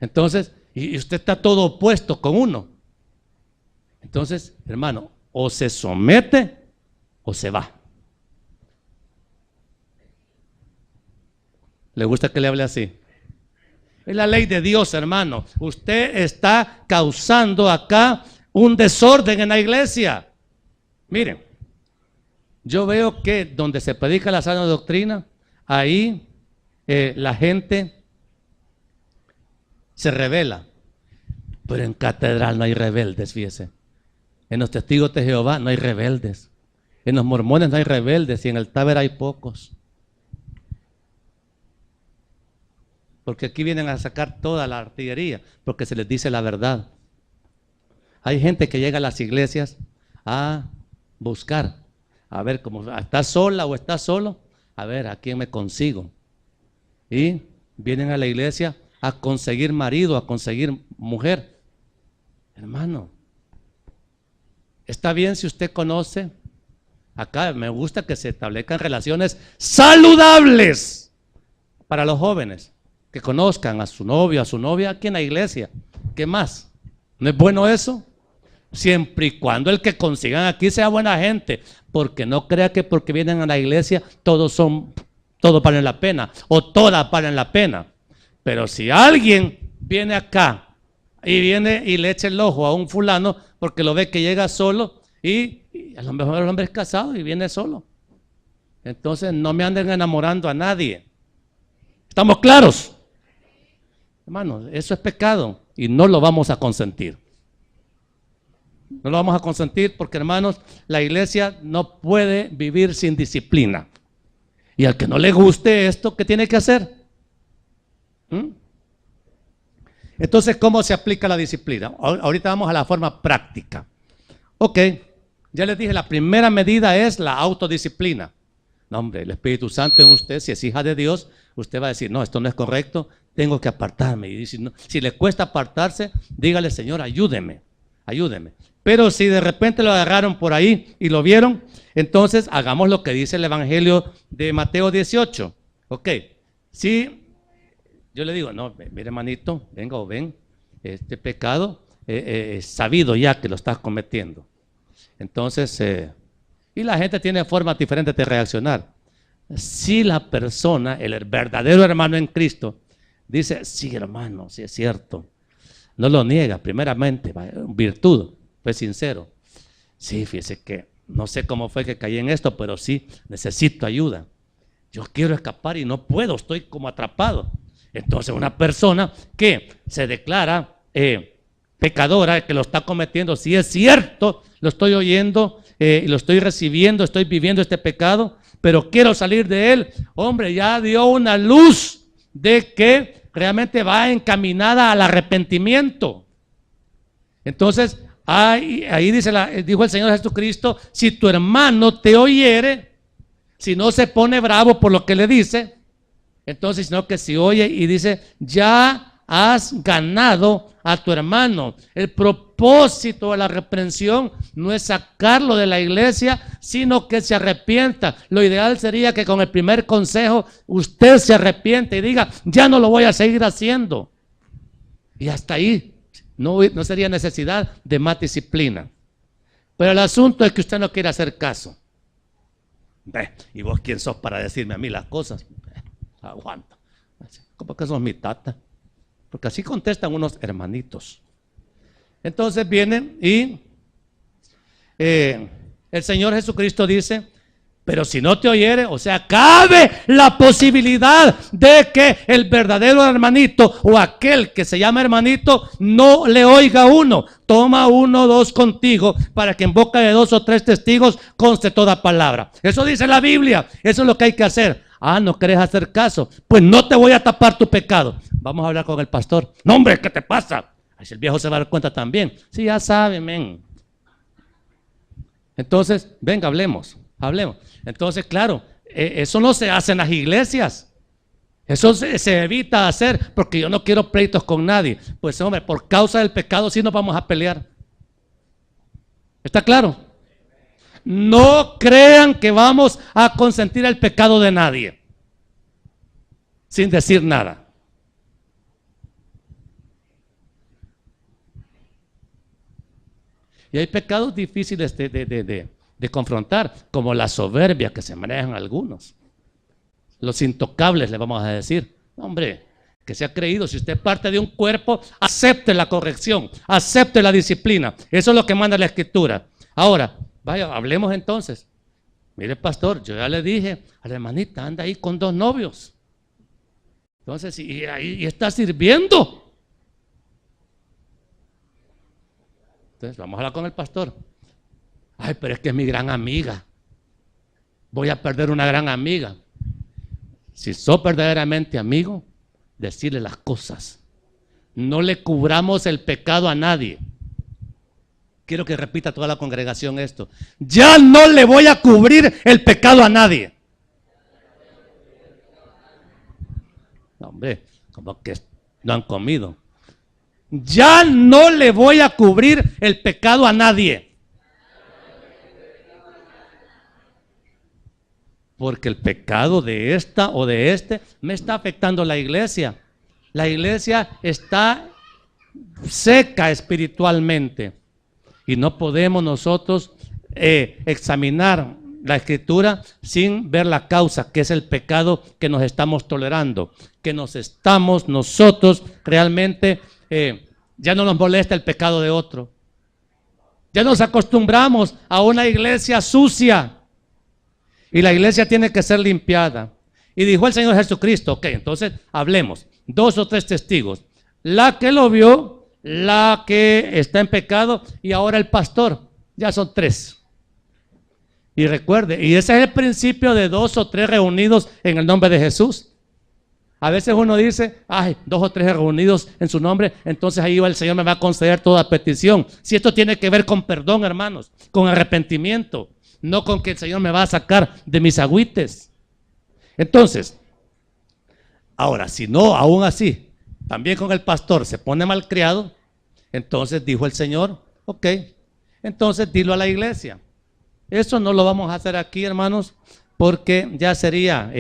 Entonces, y usted está todo opuesto con uno. Entonces, hermano, o se somete o se va. ¿Le gusta que le hable así? Es la ley de Dios, hermano. Usted está causando acá un desorden en la iglesia. Miren, yo veo que donde se predica la sana doctrina, ahí la gente se rebela. Pero en catedral no hay rebeldes, fíjese. En los testigos de Jehová no hay rebeldes. En los mormones no hay rebeldes y en el Taber hay pocos. Porque aquí vienen a sacar toda la artillería, porque se les dice la verdad. Hay gente que llega a las iglesias a buscar, a ver cómo está sola o está solo, a ver a quién me consigo. Y vienen a la iglesia a conseguir marido, a conseguir mujer. Hermano, está bien si usted conoce. Acá me gusta que se establezcan relaciones saludables para los jóvenes, que conozcan a su novio, a su novia aquí en la iglesia. ¿Qué más? ¿No es bueno eso? Siempre y cuando el que consigan aquí sea buena gente, porque no crea que porque vienen a la iglesia todos valen la pena o todas valen la pena. Pero si alguien viene acá y viene y le echa el ojo a un fulano porque lo ve que llega solo y a lo mejor el hombre es casado y viene solo, entonces no me anden enamorando a nadie. ¿Estamos claros? Hermano, eso es pecado y no lo vamos a consentir. No lo vamos a consentir porque, hermanos, la iglesia no puede vivir sin disciplina. Y al que no le guste esto, ¿qué tiene que hacer? Entonces, ¿cómo se aplica la disciplina? Ahorita vamos a la forma práctica. Ok, ya les dije, la primera medida es la autodisciplina. No, hombre, el Espíritu Santo en usted, si es hija de Dios, usted va a decir, no, esto no es correcto, tengo que apartarme. Y si le cuesta apartarse, dígale, Señor, ayúdeme, ayúdeme. Pero si de repente lo agarraron por ahí y lo vieron, entonces hagamos lo que dice el Evangelio de Mateo 18. Ok, si yo le digo, no, mire hermanito, venga o ven, este pecado es sabido ya que lo estás cometiendo. Entonces, y la gente tiene formas diferentes de reaccionar. Si la persona, el verdadero hermano en Cristo, dice, sí hermano, sí es cierto, no lo niega, primeramente, virtud, fue sincero. Sí, fíjese que no sé cómo fue que caí en esto, pero sí necesito ayuda. Yo quiero escapar y no puedo, estoy como atrapado. Entonces una persona que se declara pecadora, que lo está cometiendo, si es cierto, lo estoy oyendo, lo estoy recibiendo, estoy viviendo este pecado, pero quiero salir de él. Hombre, ya dio una luz de que realmente va encaminada al arrepentimiento. Entonces, ahí dijo el Señor Jesucristo, si tu hermano te oyere, si no se pone bravo por lo que le dice, entonces, sino que si oye y dice, ya has ganado a tu hermano. El propósito de la reprensión no es sacarlo de la iglesia, sino que se arrepienta. Lo ideal sería que con el primer consejo usted se arrepiente y diga, ya no lo voy a seguir haciendo. Y hasta ahí no sería necesidad de más disciplina. Pero el asunto es que usted no quiere hacer caso. ¿Y vos quién sos para decirme a mí las cosas? Aguanta. ¿Cómo que sos mi tata? Porque así contestan unos hermanitos. Entonces vienen y el Señor Jesucristo dice, pero si no te oyere, o sea, cabe la posibilidad de que el verdadero hermanito o aquel que se llama hermanito no le oiga a uno. Toma 1 o 2 contigo para que en boca de 2 o 3 testigos conste toda palabra. Eso dice la Biblia, eso es lo que hay que hacer. ¿No querés hacer caso? Pues no te voy a tapar tu pecado. Vamos a hablar con el pastor. No, hombre, ¿qué te pasa? Así el viejo se va a dar cuenta también. Sí, ya sabe, men. Entonces, venga, hablemos. Entonces, claro, eso no se hace en las iglesias. Eso se evita hacer porque yo no quiero pleitos con nadie. Pues, hombre, por causa del pecado sí nos vamos a pelear. ¿Está claro? No crean que vamos a consentir el pecado de nadie sin decir nada. Y hay pecados difíciles de confrontar, como la soberbia que se manejan algunos. Los intocables, le vamos a decir. Hombre, que se ha creído, si usted parte de un cuerpo, acepte la corrección, acepte la disciplina. Eso es lo que manda la Escritura. Ahora, vaya, hablemos entonces. Mire, pastor, yo ya le dije a la hermanita, anda ahí con 2 novios. Entonces, y ahí está sirviendo. Entonces, vamos a hablar con el pastor. Ay, pero es que es mi gran amiga. Voy a perder una gran amiga. Si sos verdaderamente amigo, decirle las cosas. No le cubramos el pecado a nadie. Quiero que repita toda la congregación esto. Ya no le voy a cubrir el pecado a nadie. No, hombre, como que no han comido. Ya no le voy a cubrir el pecado a nadie. Porque el pecado de esta o de este me está afectando a la iglesia. La iglesia está seca espiritualmente. Y no podemos nosotros examinar la Escritura sin ver la causa, que es el pecado que nos estamos tolerando, que nos estamos nosotros realmente, ya no nos molesta el pecado de otro. Ya nos acostumbramos a una iglesia sucia y la iglesia tiene que ser limpiada. Y dijo el Señor Jesucristo, ok, entonces hablemos, 2 o 3 testigos, la que lo vio, la que está en pecado y ahora el pastor, ya son 3. Y recuerde, y ese es el principio de 2 o 3 reunidos en el nombre de Jesús. A veces uno dice, ay, 2 o 3 reunidos en su nombre, entonces ahí el Señor me va a conceder toda petición. Si esto tiene que ver con perdón, hermanos, con arrepentimiento, no con que el Señor me va a sacar de mis agüites. Entonces, ahora, si no, aún así, también con el pastor se pone malcriado, entonces dijo el Señor, ok, entonces dilo a la iglesia. Eso no lo vamos a hacer aquí, hermanos, porque ya sería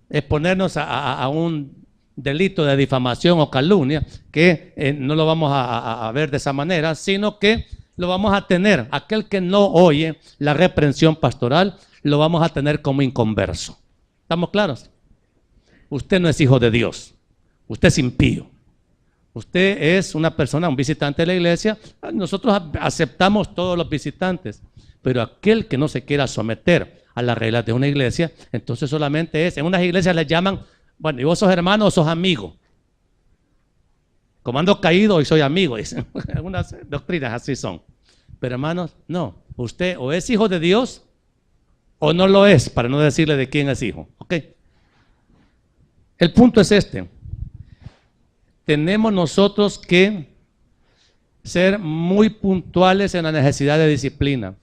exponernos a un delito de difamación o calumnia, que no lo vamos a ver de esa manera, sino que lo vamos a tener, aquel que no oye la reprensión pastoral, lo vamos a tener como inconverso. ¿Estamos claros? Usted no es hijo de Dios, usted es impío. Usted es una persona, un visitante de la iglesia. Nosotros aceptamos todos los visitantes, pero aquel que no se quiera someter a las reglas de una iglesia, entonces solamente es, en unas iglesias les llaman, bueno, ¿y vos sos hermano o sos amigo? Como ando caído, hoy soy amigo, dicen. Algunas doctrinas así son. Pero hermanos, no, usted o es hijo de Dios o no lo es, para no decirle de quién es hijo. ¿Ok? El punto es este. Tenemos nosotros que ser muy puntuales en la necesidad de disciplina,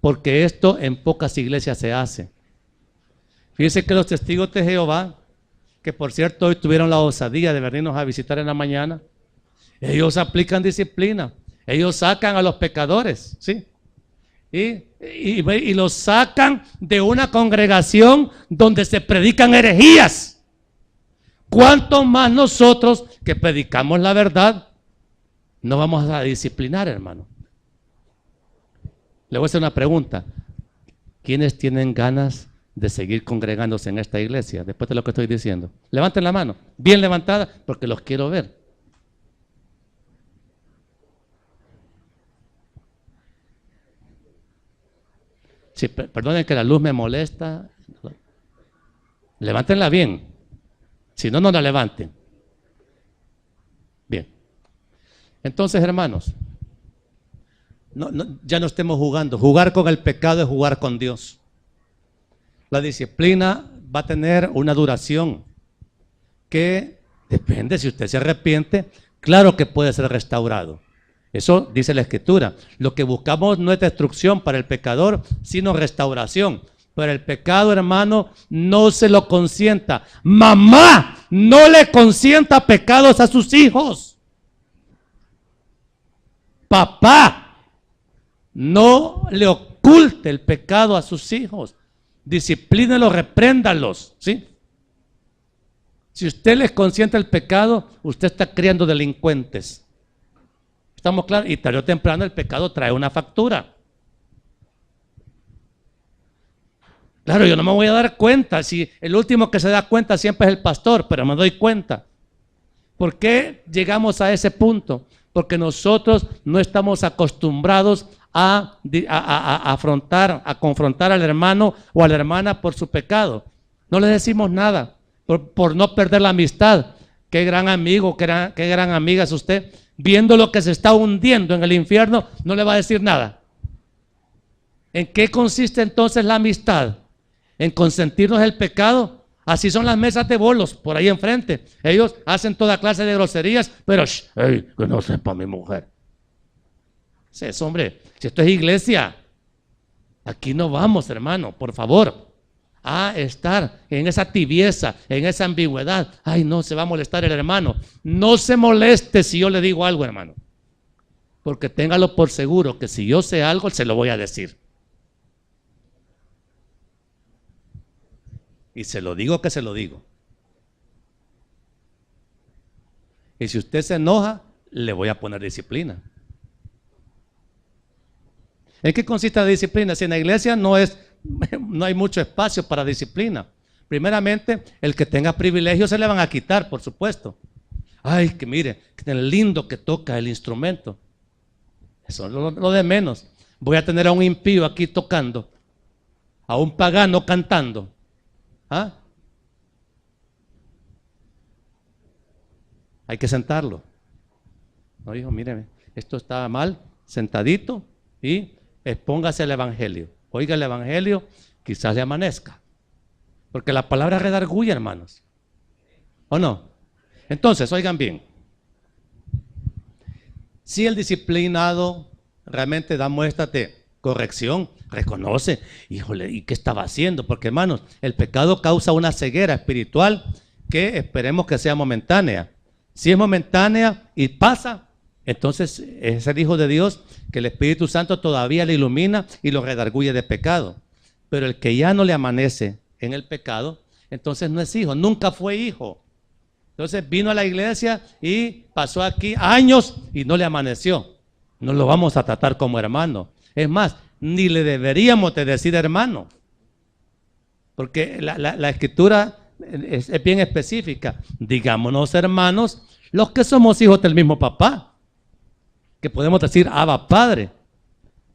porque esto en pocas iglesias se hace. Fíjense que los testigos de Jehová, que por cierto hoy tuvieron la osadía de venirnos a visitar en la mañana, ellos aplican disciplina, ellos sacan a los pecadores, ¿sí? Y los sacan de una congregación donde se predican herejías. ¿Cuánto más nosotros que predicamos la verdad no vamos a disciplinar, hermano? Le voy a hacer una pregunta. ¿Quiénes tienen ganas de seguir congregándose en esta iglesia después de lo que estoy diciendo? Levanten la mano, bien levantada, porque los quiero ver. Sí, perdonen que la luz me molesta. Levántenla bien. Si no, no la levanten. Bien. Entonces, hermanos, ya no estemos jugando. Jugar con el pecado es jugar con Dios. La disciplina va a tener una duración que depende, si usted se arrepiente, claro que puede ser restaurado. Eso dice la Escritura. Lo que buscamos no es destrucción para el pecador, sino restauración. Pero el pecado, hermano, no se lo consienta. Mamá, no le consienta pecados a sus hijos. Papá, no le oculte el pecado a sus hijos. Disciplínelos, repréndalos, ¿sí? Si usted les consiente el pecado, usted está criando delincuentes. ¿Estamos claros? Y tarde o temprano el pecado trae una factura. Claro, yo no me voy a dar cuenta, si el último que se da cuenta siempre es el pastor, pero me doy cuenta. ¿Por qué llegamos a ese punto? Porque nosotros no estamos acostumbrados a confrontar al hermano o a la hermana por su pecado. No le decimos nada, por no perder la amistad. Qué gran amigo, qué gran amiga es usted. Viendo lo que se está hundiendo en el infierno, no le va a decir nada. ¿En qué consiste entonces la amistad? ¿En consentirnos el pecado? Así son las mesas de bolos por ahí enfrente. Ellos hacen toda clase de groserías, pero que no sepa mi mujer. Sí, hombre, si esto es iglesia, aquí no vamos, hermano, por favor, a estar en esa tibieza, en esa ambigüedad. Ay, no, se va a molestar el hermano. No se moleste si yo le digo algo, hermano, porque téngalo por seguro que si yo sé algo, se lo voy a decir. Y se lo digo que se lo digo. Y si usted se enoja, le voy a poner disciplina. ¿En qué consiste la disciplina? Si en la iglesia no hay mucho espacio para disciplina. Primeramente, el que tenga privilegios se le van a quitar, por supuesto. Ay, que mire, que lindo que toca el instrumento. Eso es lo de menos. Voy a tener a un impío aquí tocando, a un pagano cantando. ¿Ah? Hay que sentarlo. No, hijo, mire, esto está mal, sentadito y expóngase el evangelio. Oiga el evangelio, quizás le amanezca. Porque la palabra redarguye, hermanos. ¿O no? Entonces, oigan bien. Si el disciplinado realmente da muestras de corrección, reconoce, híjole, ¿y qué estaba haciendo? Porque, hermanos, el pecado causa una ceguera espiritual que esperemos que sea momentánea. Si es momentánea y pasa, Entonces es el Hijo de Dios que el Espíritu Santo todavía le ilumina y lo redarguye de pecado. Pero el que ya no le amanece en el pecado, entonces no es hijo, nunca fue hijo. Entonces vino a la iglesia y pasó aquí años y no le amaneció. No lo vamos a tratar como hermano. Es más, ni le deberíamos de decir hermano. Porque la escritura es bien específica. Digámonos hermanos, los que somos hijos del mismo papá. Que podemos decir Abba Padre.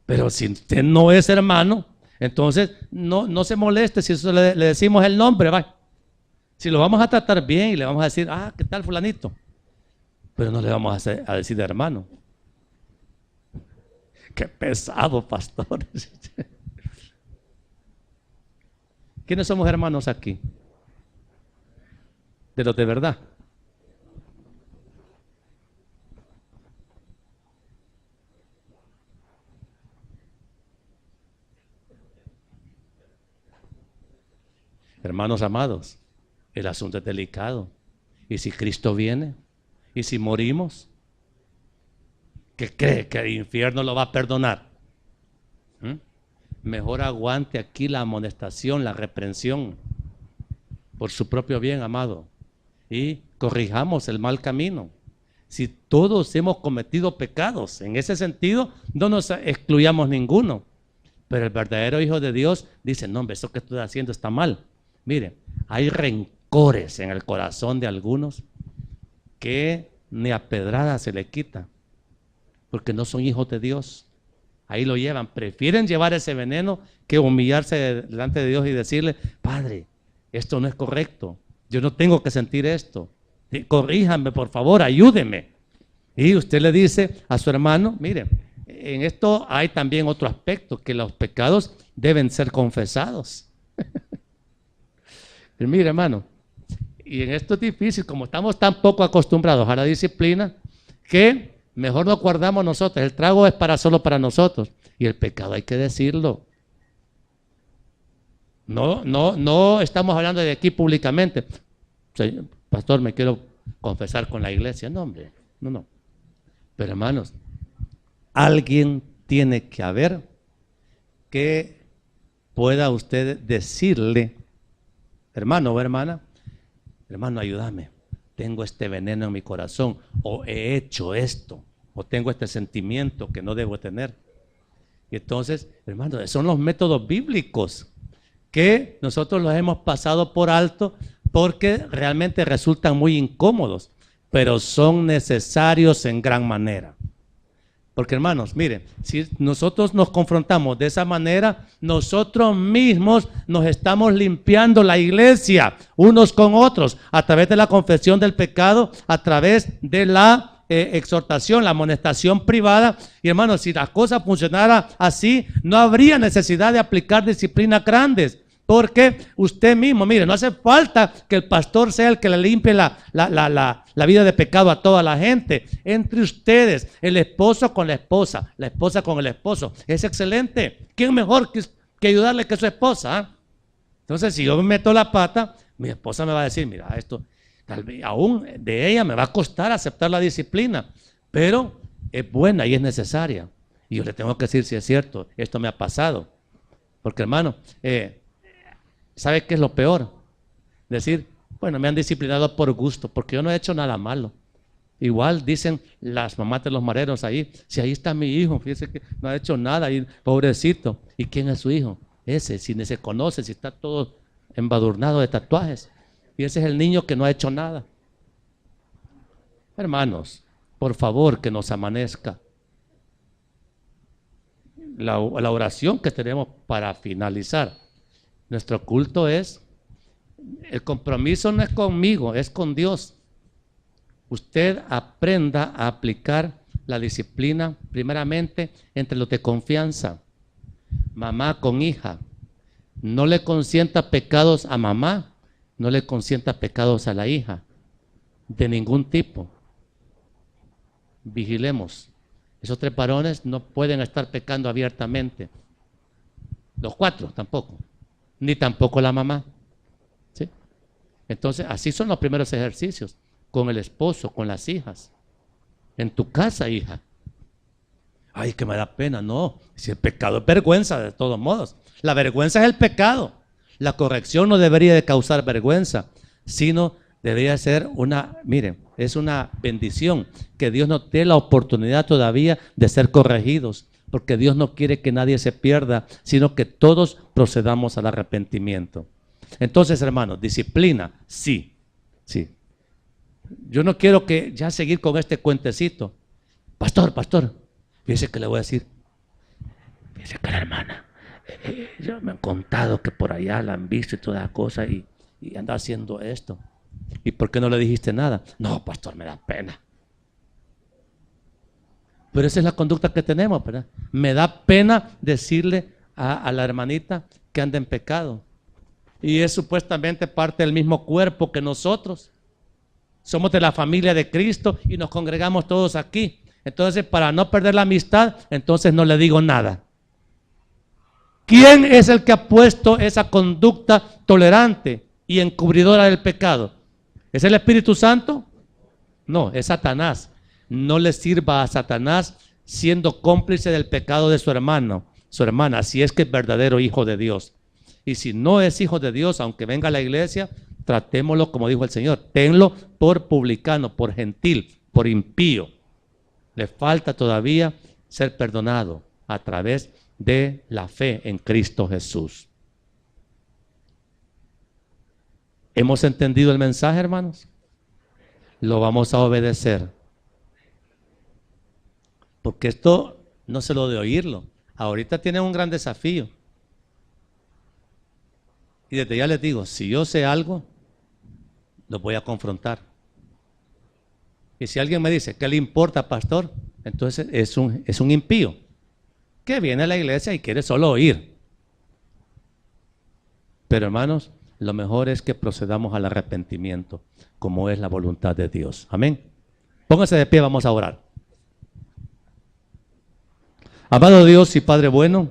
Pero si usted no es hermano, entonces no se moleste si eso le decimos el nombre, va. Si lo vamos a tratar bien y le vamos a decir, ¿qué tal fulanito? Pero no le vamos a decir hermano. Qué pesado, pastor. ¿Quiénes somos hermanos aquí? De los de verdad. Hermanos amados, el asunto es delicado. ¿Y si Cristo viene? ¿Y si morimos? ¿Qué cree que el infierno lo va a perdonar? Mejor aguante aquí la amonestación, la reprensión, por su propio bien, amado. Y corrijamos el mal camino. Si todos hemos cometido pecados, en ese sentido, no nos excluyamos ninguno. Pero el verdadero Hijo de Dios dice, no, hombre, eso que estoy haciendo está mal. Mire, hay rencores en el corazón de algunos que ni a pedrada se le quita, porque no son hijos de Dios. Ahí lo llevan, prefieren llevar ese veneno que humillarse delante de Dios y decirle, Padre, esto no es correcto, yo no tengo que sentir esto, corríjame por favor, ayúdeme. Y usted le dice a su hermano, mire, en esto hay también otro aspecto, que los pecados deben ser confesados. Mire, hermano, y en esto es difícil, como estamos tan poco acostumbrados a la disciplina, que mejor nos guardamos nosotros. El trago es solo para nosotros, y el pecado hay que decirlo. No estamos hablando de aquí públicamente. Señor, pastor, me quiero confesar con la iglesia. No, hombre, no. Pero hermanos, alguien tiene que haber que pueda usted decirle, hermano o hermana, hermano, ayúdame, tengo este veneno en mi corazón, o he hecho esto, o tengo este sentimiento que no debo tener. Y entonces, hermano, son los métodos bíblicos que nosotros los hemos pasado por alto porque realmente resultan muy incómodos, pero son necesarios en gran manera. Porque hermanos, miren, si nosotros nos confrontamos de esa manera, nosotros mismos nos estamos limpiando la iglesia unos con otros a través de la confesión del pecado, a través de la exhortación, la amonestación privada. Y hermanos, si la cosa funcionara así, no habría necesidad de aplicar disciplinas grandes. Porque usted mismo, mire, no hace falta que el pastor sea el que le limpie la vida de pecado a toda la gente. Entre ustedes, el esposo con la esposa con el esposo. Es excelente. ¿Quién mejor que ayudarle que su esposa? Entonces, si yo me meto la pata, mi esposa me va a decir, mira, esto, tal vez aún de ella me va a costar aceptar la disciplina, pero es buena y es necesaria. Y yo le tengo que decir si es cierto, esto me ha pasado. Porque hermano, ¿sabe qué es lo peor? Decir, bueno, me han disciplinado por gusto, porque yo no he hecho nada malo. Igual dicen las mamás de los mareros ahí, si ahí está mi hijo, fíjese que no ha hecho nada, y pobrecito. ¿Y quién es su hijo? Ese, si ni se conoce, si está todo embadurnado de tatuajes. Y ese es el niño que no ha hecho nada. Hermanos, por favor, que nos amanezca. La oración que tenemos para finalizar nuestro culto es, el compromiso no es conmigo, es con Dios. Usted aprenda a aplicar la disciplina primeramente entre los de confianza, mamá con hija. No le consienta pecados a mamá, no le consienta pecados a la hija, de ningún tipo. Vigilemos. Esos 3 varones no pueden estar pecando abiertamente. Los 4 tampoco. Ni tampoco la mamá. ¿Sí? Entonces, así son los primeros ejercicios, con el esposo, con las hijas. En tu casa, hija. Ay, que me da pena. No, si el pecado es vergüenza de todos modos. La vergüenza es el pecado. La corrección no debería de causar vergüenza, sino debería ser miren, es una bendición que Dios nos dé la oportunidad todavía de ser corregidos, porque Dios no quiere que nadie se pierda, sino que todos procedamos al arrepentimiento. Entonces, hermanos, disciplina, sí, sí. Yo no quiero que ya seguir con este cuentecito. Pastor, fíjese que le voy a decir. Fíjese que la hermana, ya me han contado que por allá la han visto y toda la cosa y anda haciendo esto. ¿Y por qué no le dijiste nada? No, pastor, me da pena. Pero esa es la conducta que tenemos, ¿verdad? Me da pena decirle a la hermanita que anda en pecado. Y es supuestamente parte del mismo cuerpo que nosotros. Somos de la familia de Cristo y nos congregamos todos aquí. Entonces, para no perder la amistad, entonces no le digo nada. ¿Quién es el que ha puesto esa conducta tolerante y encubridora del pecado? ¿Es el Espíritu Santo? No, es Satanás. No le sirva a Satanás siendo cómplice del pecado de su hermano, su hermana, si es que es verdadero hijo de Dios. Y si no es hijo de Dios, aunque venga a la iglesia, tratémoslo como dijo el Señor. Tenlo por publicano, por gentil, por impío. Le falta todavía ser perdonado a través de la fe en Cristo Jesús. ¿Hemos entendido el mensaje, hermanos? Lo vamos a obedecer. Porque esto no se lo de oírlo. Ahorita tienen un gran desafío. Y desde ya les digo, si yo sé algo, los voy a confrontar. Y si alguien me dice, ¿qué le importa, pastor? Entonces es un impío que viene a la iglesia y quiere solo oír. Pero hermanos, lo mejor es que procedamos al arrepentimiento, como es la voluntad de Dios. Amén. Póngase de pie, vamos a orar. Amado Dios y Padre bueno,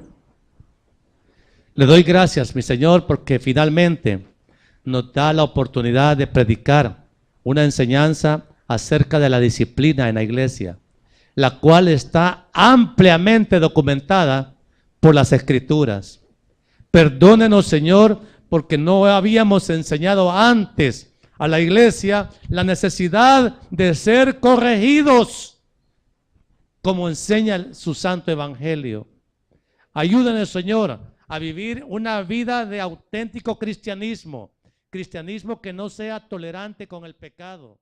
le doy gracias, mi Señor, porque finalmente nos da la oportunidad de predicar una enseñanza acerca de la disciplina en la iglesia, la cual está ampliamente documentada por las Escrituras. Perdónenos, Señor, porque no habíamos enseñado antes a la iglesia la necesidad de ser corregidos, como enseña su santo evangelio. Ayúdanos, Señor, a vivir una vida de auténtico cristianismo, cristianismo que no sea tolerante con el pecado.